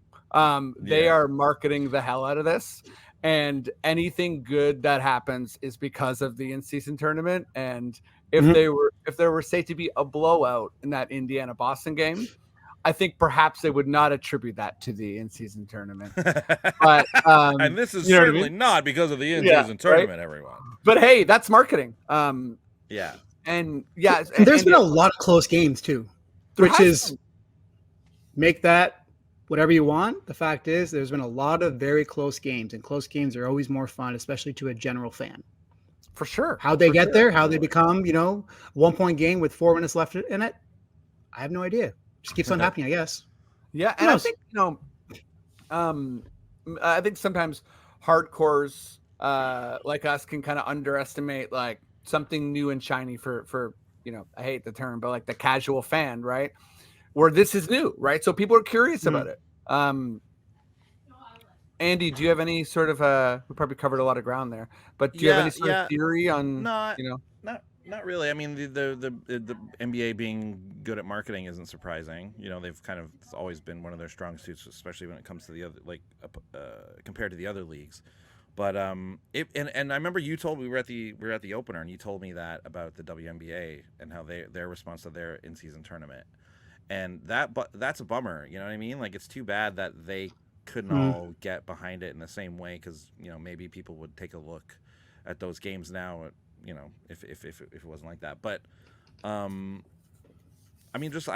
They are marketing the hell out of this. And anything good that happens is because of the in-season tournament. And if there were say to be a blowout in that Indiana-Boston game, I think perhaps they would not attribute that to the in-season tournament. But and this is certainly not because of the in-season tournament, right? Everyone. But hey, that's marketing. And there's been a lot of close games too, which is make that whatever you want. The fact is, there's been a lot of very close games, and close games are always more fun, especially to a general fan. For sure. How they get there, how they become, 1-point game with 4 minutes left in it, I have no idea. Just keeps on happening, I guess. Yeah, and I think I think sometimes hardcores like us can kind of underestimate like something new and shiny for I hate the term, but like the casual fan, right? Where this is new, right? So people are curious about it. Andy, do you have any sort of we probably covered a lot of ground there, but do you have any sort of theory on Not really. I mean, the NBA being good at marketing isn't surprising. They've kind of always been one of their strong suits, especially when it comes to the other, compared to the other leagues. But and I remember you told me we were at the opener, and you told me that about the WNBA and how their response to their in-season tournament, and that's a bummer. You know what I mean? Like, it's too bad that they couldn't all get behind it in the same way, because maybe people would take a look at those games now. If it wasn't like that. But I mean just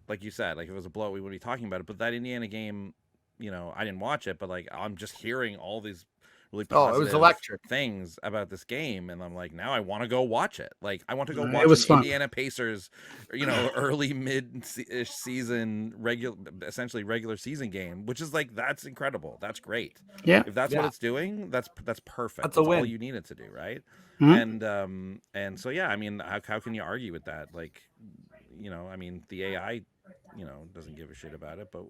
like you said, like if it was a blowout, we wouldn't be talking about it. But that Indiana game, I didn't watch it, but like I'm just hearing all these really positive it was electric things about this game, and I'm like, now I want to go watch it. Like, I want to go watch Indiana Pacers, early mid-season essentially regular season game, which is like, that's incredible. That's great. Yeah. If that's what it's doing, that's perfect. That's a win. All you need it to do, right? Mm-hmm. And so I mean, how can you argue with that? Like, I mean, the AI doesn't give a shit about it, but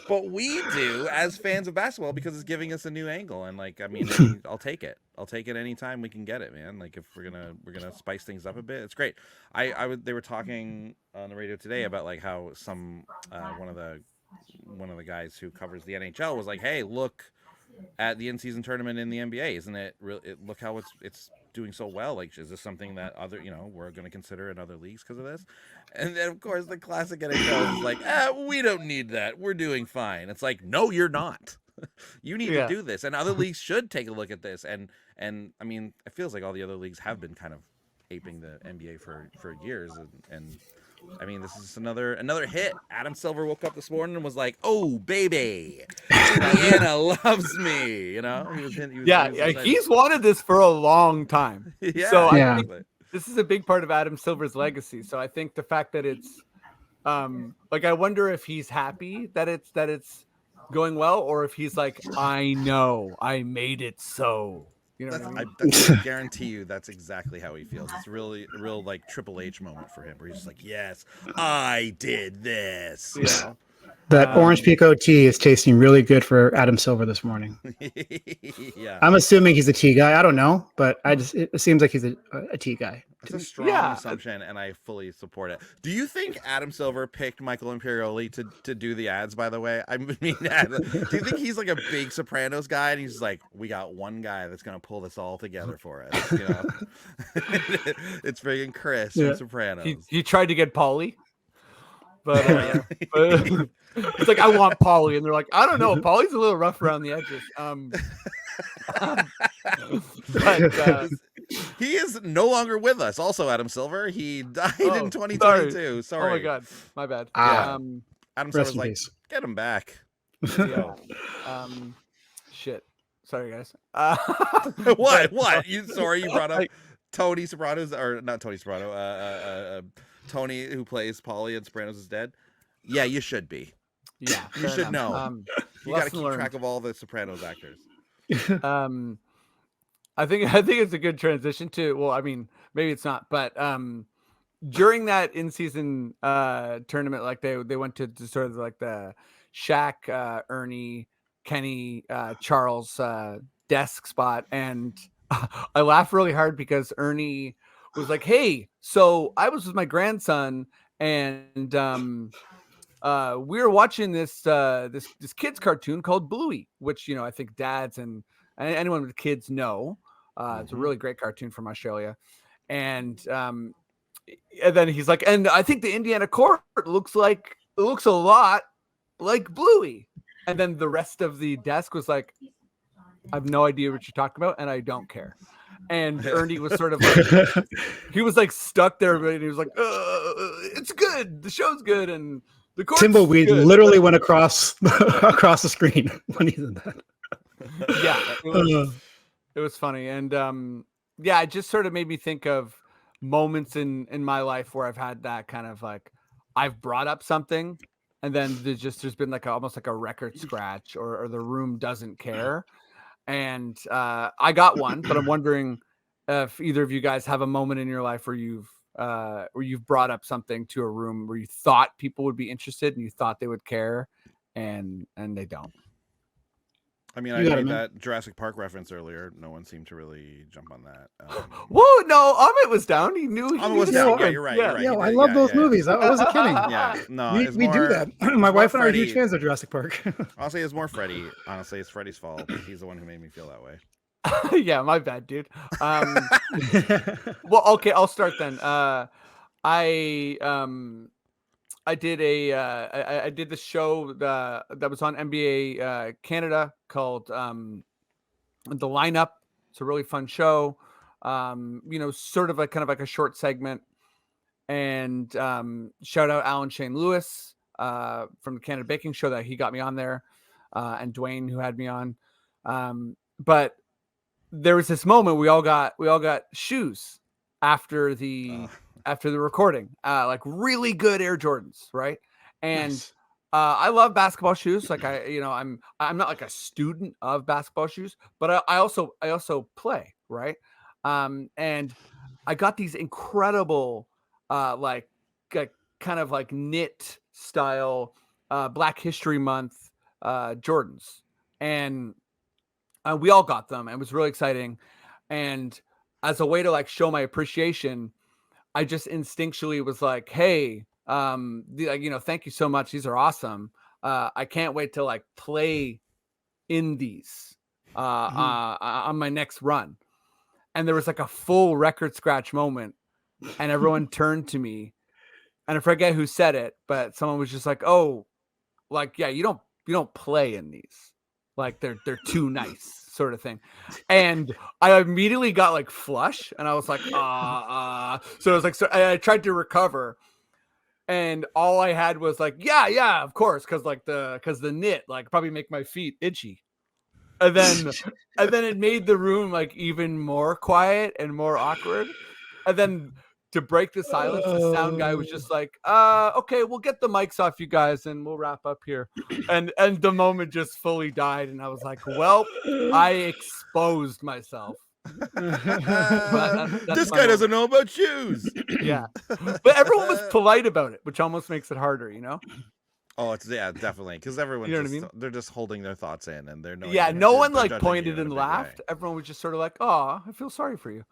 but we do as fans of basketball because it's giving us a new angle. And like, I mean, I'll take it. I'll take it anytime we can get it, man. Like if we're gonna spice things up a bit, it's great. They were talking on the radio today about like how some one of the guys who covers the NHL was like, hey, look at the in-season tournament in the NBA, isn't it? Look how it's doing so well. Like, is this something that we're going to consider in other leagues because of this? And then of course the classic NHL is like, we don't need that. We're doing fine. It's like, no, you're not. You need to do this, and other leagues should take a look at this. And I mean, it feels like all the other leagues have been kind of aping the NBA for years, and I mean, this is another hit. Adam Silver woke up this morning and was like, "Oh, baby, Indiana loves me." He's wanted this for a long time. So I think this is a big part of Adam Silver's legacy. So I think the fact that it's, like, I wonder if he's happy that it's going well, or if he's like, "I know, I made it so." You know what I mean? I guarantee you that's exactly how he feels. It's really a real like Triple H moment for him, where he's just like, "Yes, I did this." That orange pico tea is tasting really good for Adam Silver this morning. Yeah, I'm assuming he's a tea guy. I don't know, but it seems like he's a tea guy. It's a strong assumption, and I fully support it. Do you think Adam Silver picked Michael Imperioli to do the ads, by the way? I mean, do you think he's like a big Sopranos guy, and he's like, we got one guy that's going to pull this all together for us? It's friggin' Chris from Sopranos. He tried to get Paulie, but it's like, I want Paulie, and they're like, I don't know, Paulie's a little rough around the edges. But he is no longer with us. Also, Adam Silver, he died in 2022. Sorry. Oh my God, my bad. Adam Silver's like, get him back. Shit. Sorry, guys. What? You brought up Tony Soprano's, or not Tony Soprano? Tony, who plays Paulie in Sopranos, is dead. Yeah, you should be. Yeah, you should know. You got to keep track of all the Sopranos actors. I think it's a good transition to, well, I mean, maybe it's not, but during that in-season tournament, like they went to sort of like the Shaq, Ernie, Kenny, Charles desk spot, and I laughed really hard because Ernie was like, "Hey, so I was with my grandson, and we were watching this kids cartoon called Bluey, which I think dads and anyone with kids know. It's a really great cartoon from Australia." And then he's like, "And I think the Indiana court looks a lot like Bluey." And then the rest of the desk was like, "I have no idea what you're talking about, and I don't care." And Ernie was sort of like, he was like stuck there, and he was like, "It's good. The show's good." And the Timbleweed literally went across the screen when he did that. Yeah, it was funny. And it just sort of made me think of moments in my life where I've had that kind of like, I've brought up something, and then there's been like almost like a record scratch, or the room doesn't care. And I got one, but I'm wondering if either of you guys have a moment in your life where you've brought up something to a room where you thought people would be interested and you thought they would care, and they don't. I mean, I made that Jurassic Park reference earlier. No one seemed to really jump on that. Whoa, no, Amit was down. He knew. Amit was down. Yeah, you're right. Yeah, I love those movies. I wasn't kidding. Yeah, no, we do that. My wife and I are huge fans of Jurassic Park. I'll say it's more Freddie. Honestly, it's Freddie's fault. He's the one who made me feel that way. Yeah, my bad, dude. Well, okay, I'll start then. I did I did the show that was on NBA Canada called The Lineup. It's a really fun show. Sort of like kind of like a short segment. And shout out Alan Shane Lewis from the Canada Baking Show that he got me on there, and Dwayne who had me on. But there was this moment we all got shoes after the recording, like really good Air Jordans, right? And nice. I love basketball shoes. Like I'm not like a student of basketball shoes, but I also play, right? And I got these incredible kind kind of like knit style Black History Month Jordans, and we all got them, and it was really exciting. And as a way to like show my appreciation, I just instinctually was like, hey, thank you so much. These are awesome. I can't wait to like play in these on my next run. And there was like a full record scratch moment, and everyone turned to me, and I forget who said it, but someone was just like, oh, like, yeah, you don't play in these. Like they're too nice, sort of thing. And I immediately got like flush, and I was like, so I was like, so I tried to recover, and all I had was like, yeah, of course, because the knit like probably make my feet itchy. And then it made the room like even more quiet and more awkward. And then to break the silence, the sound guy was just like, okay, we'll get the mics off, you guys, and we'll wrap up here. And the moment just fully died, and I was like, well, I exposed myself. This guy doesn't know about shoes. Yeah. But everyone was polite about it, which almost makes it harder, you know? Oh, it's definitely, because everyone, you know what I mean? They're just holding their thoughts in, and they're no one like pointed and laughed. Everyone was just sort of like, "Oh, I feel sorry for you."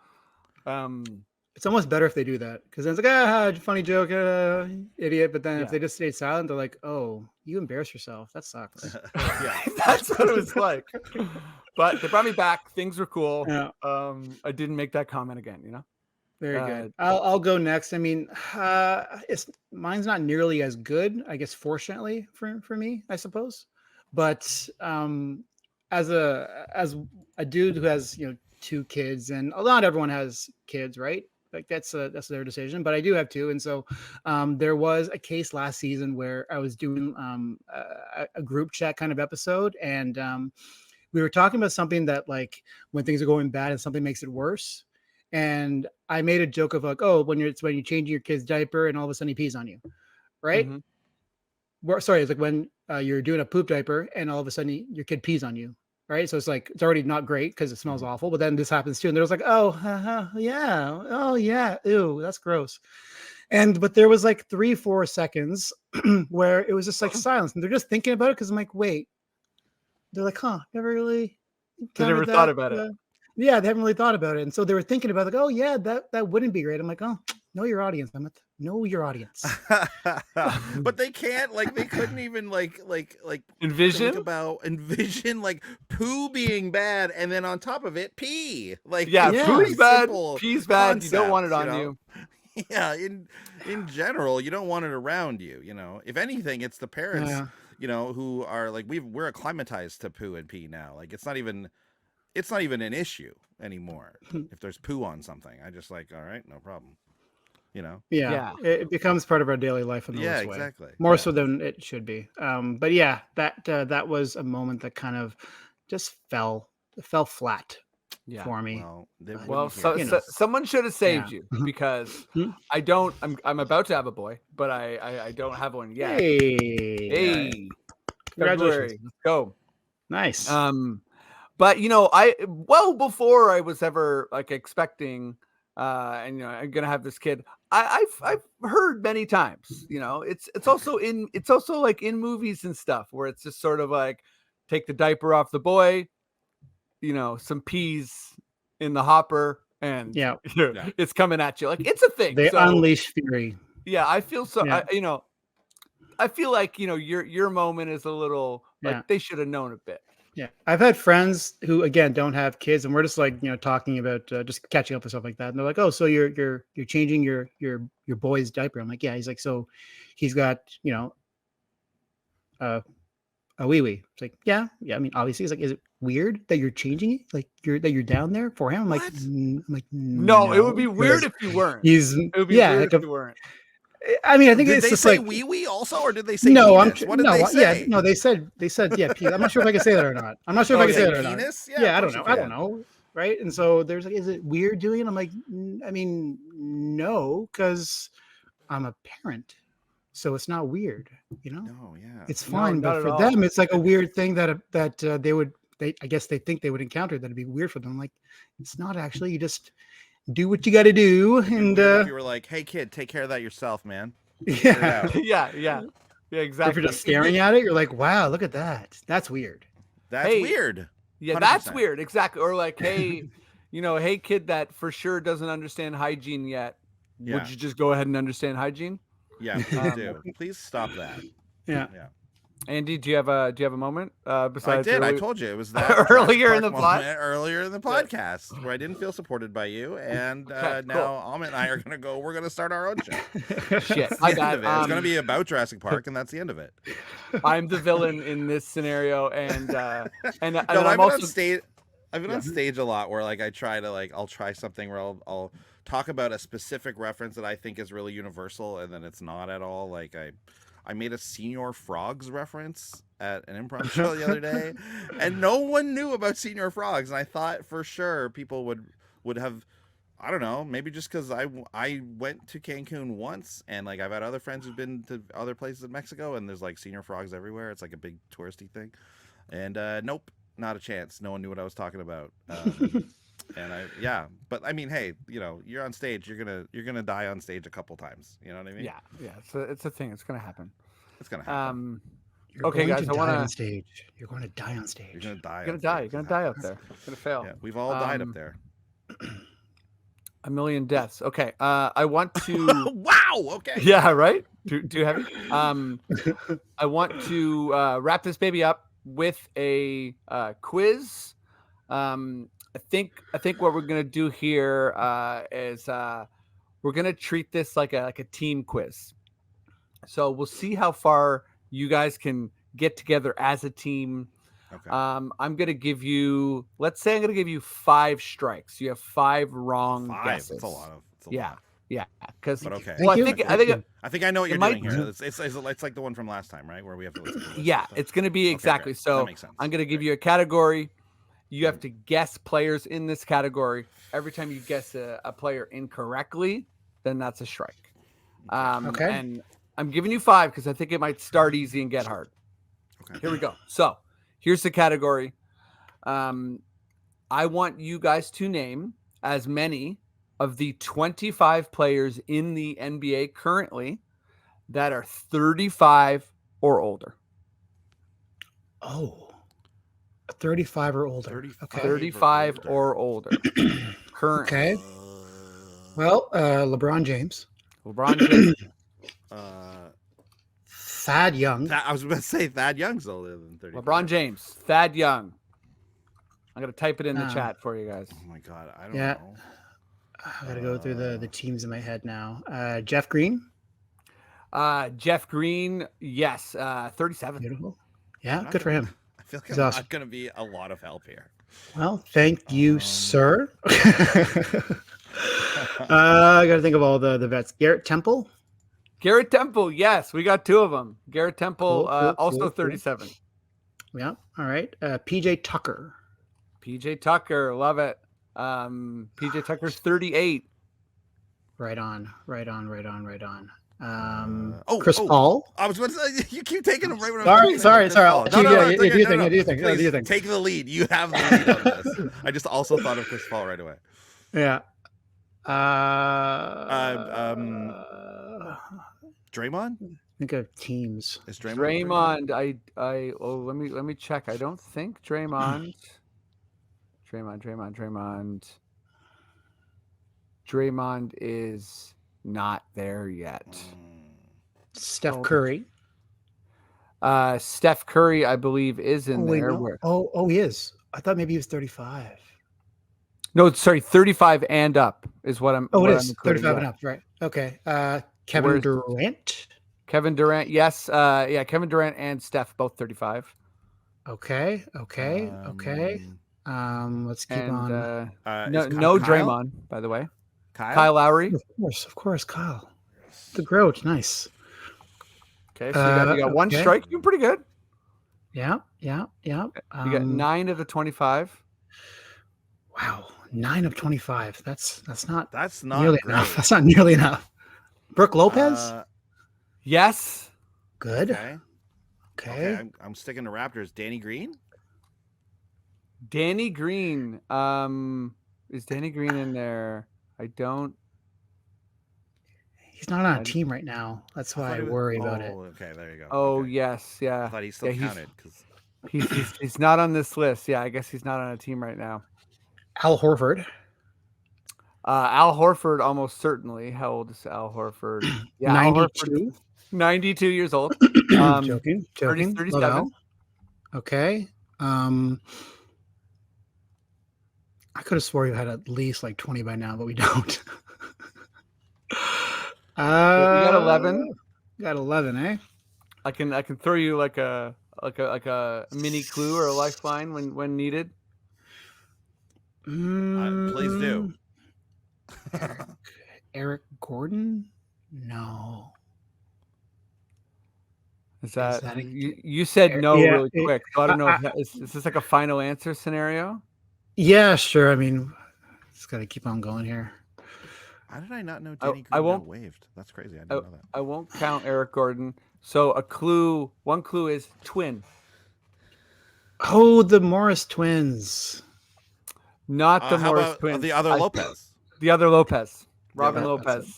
It's almost better if they do that, because then it's like, funny joke, idiot. But then if they just stay silent, they're like, "Oh, you embarrass yourself. That sucks." Yeah, that's what it was like. But they brought me back. Things were cool. Yeah. I didn't make that comment again. You know. Very good. I'll go next. I mean, mine's not nearly as good, I guess, fortunately for me, I suppose. But as a dude who has 2 kids, and not everyone has kids, right? Like that's their decision. But I do have 2, and so there was a case last season where I was doing a group chat kind of episode, and we were talking about something that, like, when things are going bad and something makes it worse. And I made a joke of like, oh, when you're changing your kid's diaper and all of a sudden he pees on you, right? Mm-hmm. Sorry, it's like when you're doing a poop diaper and all of a sudden your kid pees on you, right? So it's like, it's already not great because it smells awful, but then this happens too. And there was like, yeah, ew, that's gross. But there was like 3-4 seconds where it was just like silence, and they're just thinking about it, because I'm like, wait, they're like, never really thought about it. Yeah, they haven't really thought about it. And so they were thinking about like, oh yeah, that wouldn't be great. I'm like, oh, know your audience, Amit. Know your audience. But they can't, like, they couldn't even like envision like poo being bad, and then on top of it, pee. Like, poo's bad, pee's bad. Concept, you don't want it on you. Yeah, in general, you don't want it around you. If anything, it's the parents, who are like, we're acclimatized to poo and pee now. Like, it's not even an issue anymore. If there's poo on something, I just like, all right, no problem. Yeah. It becomes part of our daily life in the worst way. Exactly. More so than it should be. But yeah, that was a moment that kind of just fell flat for me. Someone should have saved you, because I'm about to have a boy, but I don't have one yet. Hey. Congratulations. Let's go. Nice. But before I was ever like expecting, I'm gonna have this kid, I've heard many times, it's also like in movies and stuff where it's just sort of like, take the diaper off the boy, some peas in the hopper, and it's coming at you. Like, it's a thing. They unleash fury. Yeah, I feel so. Yeah. I feel like your moment is a little like they should have known a bit. Yeah, I've had friends who, again, don't have kids, and we're just like, talking about just catching up and stuff like that. And they're like, "Oh, so you're changing your boy's diaper?" I'm like, "Yeah." He's like, "So he's got a wee wee." It's like, yeah. I mean, obviously, he's like, "Is it weird that you're changing it? Like you're down there for him?" I'm like, no, it would be weird if you weren't. It would be weird if you weren't. I mean, I think it's just like, like wee wee also, or did they say no? Penis? What did they say? Yeah, no, they said yeah. Penis. I'm not sure if I can say that or not. I'm not sure if I can say that or not. Penis? Yeah, I don't know. Right? And so there's like, is it weird doing it? I'm like, I mean, no, because I'm a parent, so it's not weird. No, yeah, it's fine. But for them, it's like a weird thing that they would. I guess they think they would encounter that'd be weird for them. Like, it's not actually. You just do what you got to do. And if you were like, "Hey kid, take care of that yourself, man." Yeah. Yeah, If you're exactly. just staring at it, you're like, wow, look at that. That's weird. That's Hey, weird. Yeah, that's 100%. weird. Exactly. Or like, hey, hey, kid that for sure doesn't understand hygiene yet. Yeah. Would you just go ahead and understand hygiene? Yeah, please do. Please stop that. Yeah. Yeah. Andy, do you have a moment? Besides, I did. I early- told you it was that earlier in Jurassic the Park pod. moment earlier in the podcast where I didn't feel supported by you, and now Amit and I are gonna go. We're gonna start our own show. Shit, That's I the got end of it. It's gonna be about Jurassic Park, and that's the end of it. I'm the villain in this scenario, and No, I'm I've been also on stage. I've been on stage a lot where like I try to I'll try something where I'll talk about a specific reference that I think is really universal, and then it's not at all. Like I made a Senior Frogs reference at an improv show the other day, and no one knew about Senior Frogs, and I thought for sure people would have. I don't know, maybe just because I went to Cancun once, and like I've had other friends who've been to other places in Mexico, and there's like Senior Frogs everywhere. It's like a big touristy thing, and nope. Not a chance. No one knew what I was talking about. And but I mean, hey, you're on stage. You're gonna die on stage a couple times. You know what I mean? yeah. It's a thing. It's gonna happen. It's gonna happen. You're Okay, going guys, to I die want on to. stage. You're going to die on stage. You're gonna die. You're gonna die up there. You're gonna fail. Yeah, we've all died up there. A million deaths. Okay. I want to. Wow. Okay. Yeah. Right. Too heavy. I want to wrap this baby up with a quiz. I think what we're gonna do here is we're gonna treat this like a team quiz. So we'll see how far you guys can get together as a team. Okay. I'm gonna give you. Let's say I'm gonna give you 5 strikes. You have 5 wrong guesses. That's a lot of. Yeah. Because okay. well, I think I know what you're might- doing here. It's like the one from last time, right? Where we have to listen to this yeah, stuff. it's gonna be exactly. Okay, So that makes sense. I'm gonna give you a category. You have to guess players in this category. Every time you guess a player incorrectly, then that's a strike. Okay. And I'm giving you 5 because I think it might start easy and get hard. Okay. Here we go. So here's the category. I want you guys to name as many of the 25 players in the NBA currently that are 35 or older. Oh, 35 or older. 35. Okay. 35 or older. Current. Okay. Well, LeBron James, LeBron James. Thad Young. I was about to say Thad Young's older than 30. LeBron James. Thad Young. I'm going to type it in the Ah. chat for you guys. Oh my god, I don't Yeah. know. I got to go through the teams in my head now. Jeff Green. Jeff Green. Yes. 37. Beautiful. Yeah, Not good for gonna- him. I feel like He's I'm awesome. not going to be a lot of help here. Well, thank you, sir. I got to think of all the vets. Garrett Temple. Garrett Temple. Yes. We got 2 of them. Garrett Temple, Cool, also cool. 37. Yeah. All right. PJ Tucker. PJ Tucker. Love it. PJ Tucker's 38. Right on. Chris Paul. I was going to say, you keep taking them right when I'm Sorry. No, Do it's okay, you no. think? Please, take the lead. You have the lead on this. I just also thought of Chris Paul right away. Yeah. Draymond? Think of teams. Is Draymond? Draymond. Let me check. I don't think Draymond. Draymond is not there yet. Steph Curry. Steph Curry, I believe, is in wait, there. no. Where? Oh, he is. I thought maybe he was 35. No, sorry, 35 and up is what I'm. Oh, what it I'm is including, 35 yeah. and up. Right. Okay. Kevin Durant. Kevin Durant, yes. Kevin Durant and Steph, both 35. Okay. Let's keep on. No Kyle? Draymond, by the way. Kyle Lowry. Of course, Kyle. The Groat. Nice. Okay, so you got 1 strike. You're pretty good. Yeah. You got 9 of the 25. Wow, 9 of 25. That's not great. nearly enough. That's not nearly enough. Brooke Lopez. Yes. Good. Okay. I'm sticking to Raptors. Danny Green. Danny Green. Is Danny Green in there? I don't. He's not on a team right now. That's why I worry about it. Okay, there you go. Oh okay. yes, yeah. I thought he still counted because he's not on this list. Yeah, I guess he's not on a team right now. Al Horford. Al Horford, almost certainly. How old is Al Horford? Yeah, 92. 92 years old. Joking. 37. Okay. I could have swore you had at least like 20 by now, but we don't. You got 11. Got 11, eh? I can throw you like a mini clue or a lifeline when needed. please do. Eric Gordon? No. Is that you said no really quick? So I don't know. Is this like a final answer scenario? Yeah, sure. I mean, it's got to keep on going here. How did I not know Danny Green got waived? That's crazy. I didn't know that. I won't count Eric Gordon. So one clue is twin. Oh, the Morris twins. Not the Morris twins. The other Lopez. The other Lopez. Robin Lopez.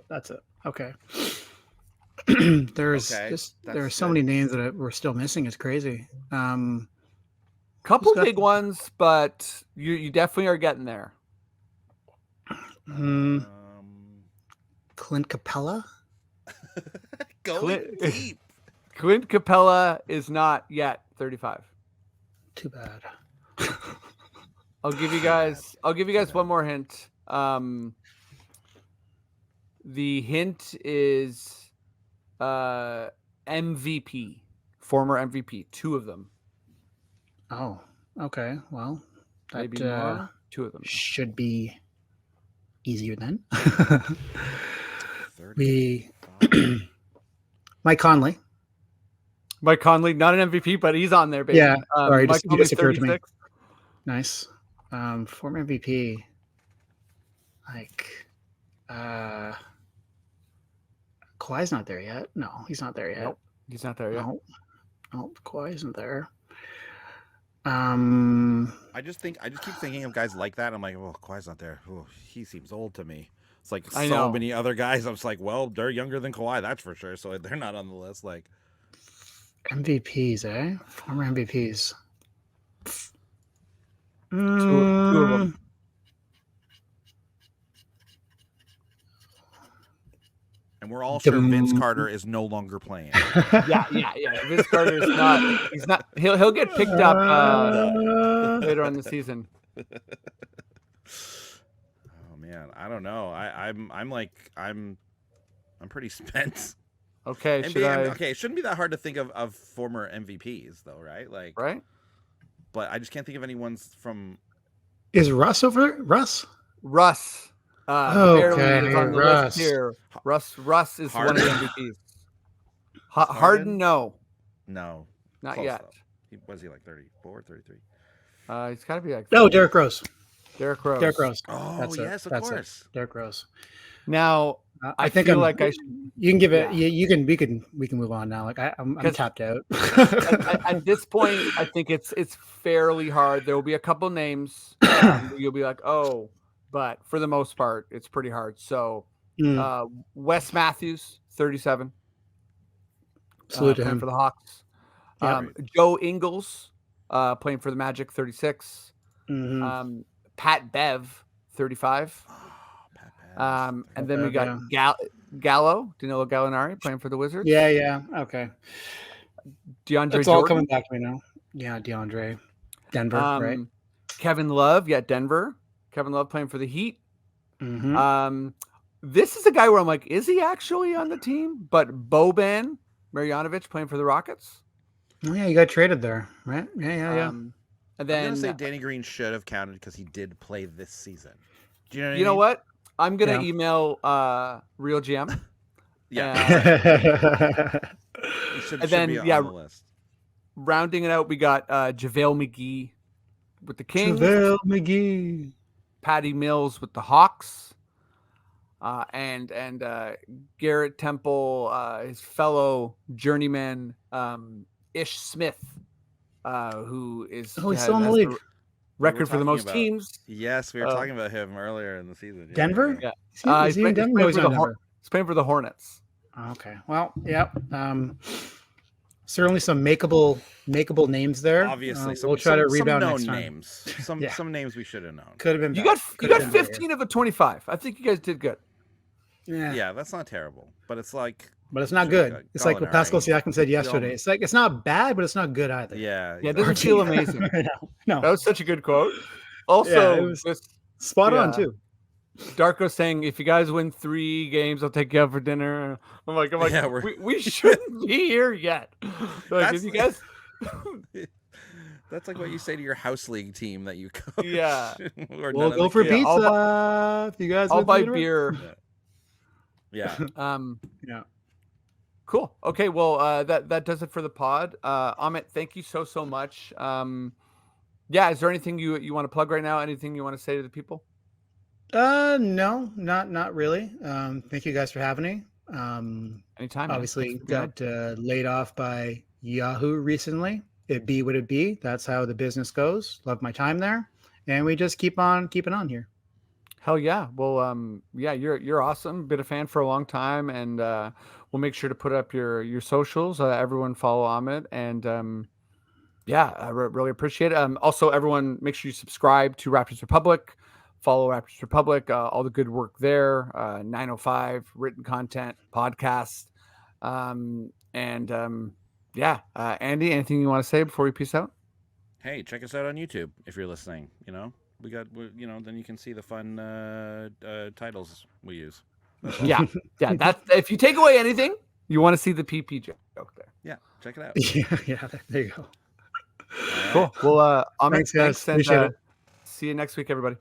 That's it. Okay. There are so many names that we're still missing. It's crazy. Couple big ones, but you definitely are getting there. Clint Capella. Going deep. Clint Capella is not yet 35. Too bad. I'll give you guys one more hint. The hint is MVP, former MVP, two of them. Oh, okay. Well, that maybe more. Two of them should be easier then. Mike Conley. Mike Conley, not an MVP, but he's on there, baby. Yeah. Sorry, Mike Conley's 36. Nice. Former MVP. Like, Kawhi's not there yet. No, he's not there yet. Nope, he's not there yet. No, Kawhi isn't there. I just keep thinking of guys like that. I'm like, oh, Kawhi's not there. Oh, he seems old to me. It's like so many other guys. I'm just like, well, they're younger than Kawhi, that's for sure. So they're not on the list. Like MVPs, eh? Former MVPs. Two of them. And we're all sure Vince Carter is no longer playing. Yeah. Vince Carter is not. He's not. He'll get picked up later on the season. Oh man, I don't know. I'm pretty spent. Okay, it shouldn't be that hard to think of former MVPs though, right? Like, right? But I just can't think of anyone from. Is Russ over? Russ. Okay, on the list here. Russ is Harden? one of the MVPs. Harden, no, not close, yet. Was he like 34, 33? He's got to be like. No, Derrick Rose. Derrick Rose. Oh, yes, of course. Derrick Rose. Now, I think you can give it. Yeah. We can move on now. Like I'm tapped out. At this point, I think it's fairly hard. There will be a couple names you'll be like, oh, but for the most part, it's pretty hard. So, Wes Matthews, 37. Salute to him for the Hawks. Joe Ingles, playing for the Magic, 36. Mm-hmm. Pat Bev, 35. And then we got Gallo, Danilo Gallinari, playing for the Wizards. Yeah. Okay. DeAndre It's all coming back to me now. Yeah, DeAndre. Denver, right? Kevin Love, Denver. Kevin Love playing for the Heat. Mm-hmm. This is a guy where I'm like, is he actually on the team? But Boban Marjanovic playing for the Rockets. Oh, yeah, you got traded there, right? Yeah. And then I'm gonna say Danny Green should have counted because he did play this season. Do you know what I mean? You know what? I'm gonna email Real GM. Yeah. He should be on the list. Rounding it out, we got JaVale McGee with the Kings. JaVale McGee. Patty Mills with the Hawks. And Garrett Temple, his fellow journeyman, Ish Smith, who is he's still in the league. Record for the most teams. Yes, we were talking about him earlier in the season. Denver? Yeah. Is he in Denver? No, he's not Denver. He's playing for the Hornets. Okay. Well, yeah. Certainly some makeable names there. Obviously, we'll try to rebound some next known time. names. Some names we should have known. Could have been. You better. got 15 of a 25. I think you guys did good. Yeah, that's not terrible, but it's like. But it's not good. It's like what Pascal Siakam said yesterday. It's like it's not bad, but it's not good either. Yeah, exactly. It doesn't feel amazing. No, that was such a good quote. Also, it was spot on too. Darko saying, "If you guys win 3 games, I'll take you out for dinner." I'm like, yeah, we shouldn't be here yet. Like, if you guys, that's like what you say to your house league team that you coach. Yeah, we'll go for pizza. If you guys, I'll buy beer. Yeah. Yeah. Cool. Okay. Well, that does it for the pod. Amit, thank you so much. Yeah. Is there anything you want to plug right now? Anything you want to say to the people? No, not really. Thank you guys for having me. Anytime. Obviously got laid off by Yahoo recently. It be what it be. That's how the business goes. Love my time there, and we just keep on keeping on here. Hell yeah. Well, yeah, you're awesome. Been a fan for a long time, and we'll make sure to put up your socials. Everyone follow Amit, and yeah, I really appreciate it. Also, everyone, make sure you subscribe to Raptors Republic. Follow Raptors Republic. All the good work there. 905 written content, podcast, and yeah. Andy, anything you want to say before we peace out? Hey, check us out on YouTube if you're listening. We got, then you can see the fun titles we use. Yeah. That's if you take away anything, you want to see the PP joke there. Yeah, check it out. Yeah. There you go. Cool. Well, Amit, thanks, guys. And, appreciate it. See you next week, everybody.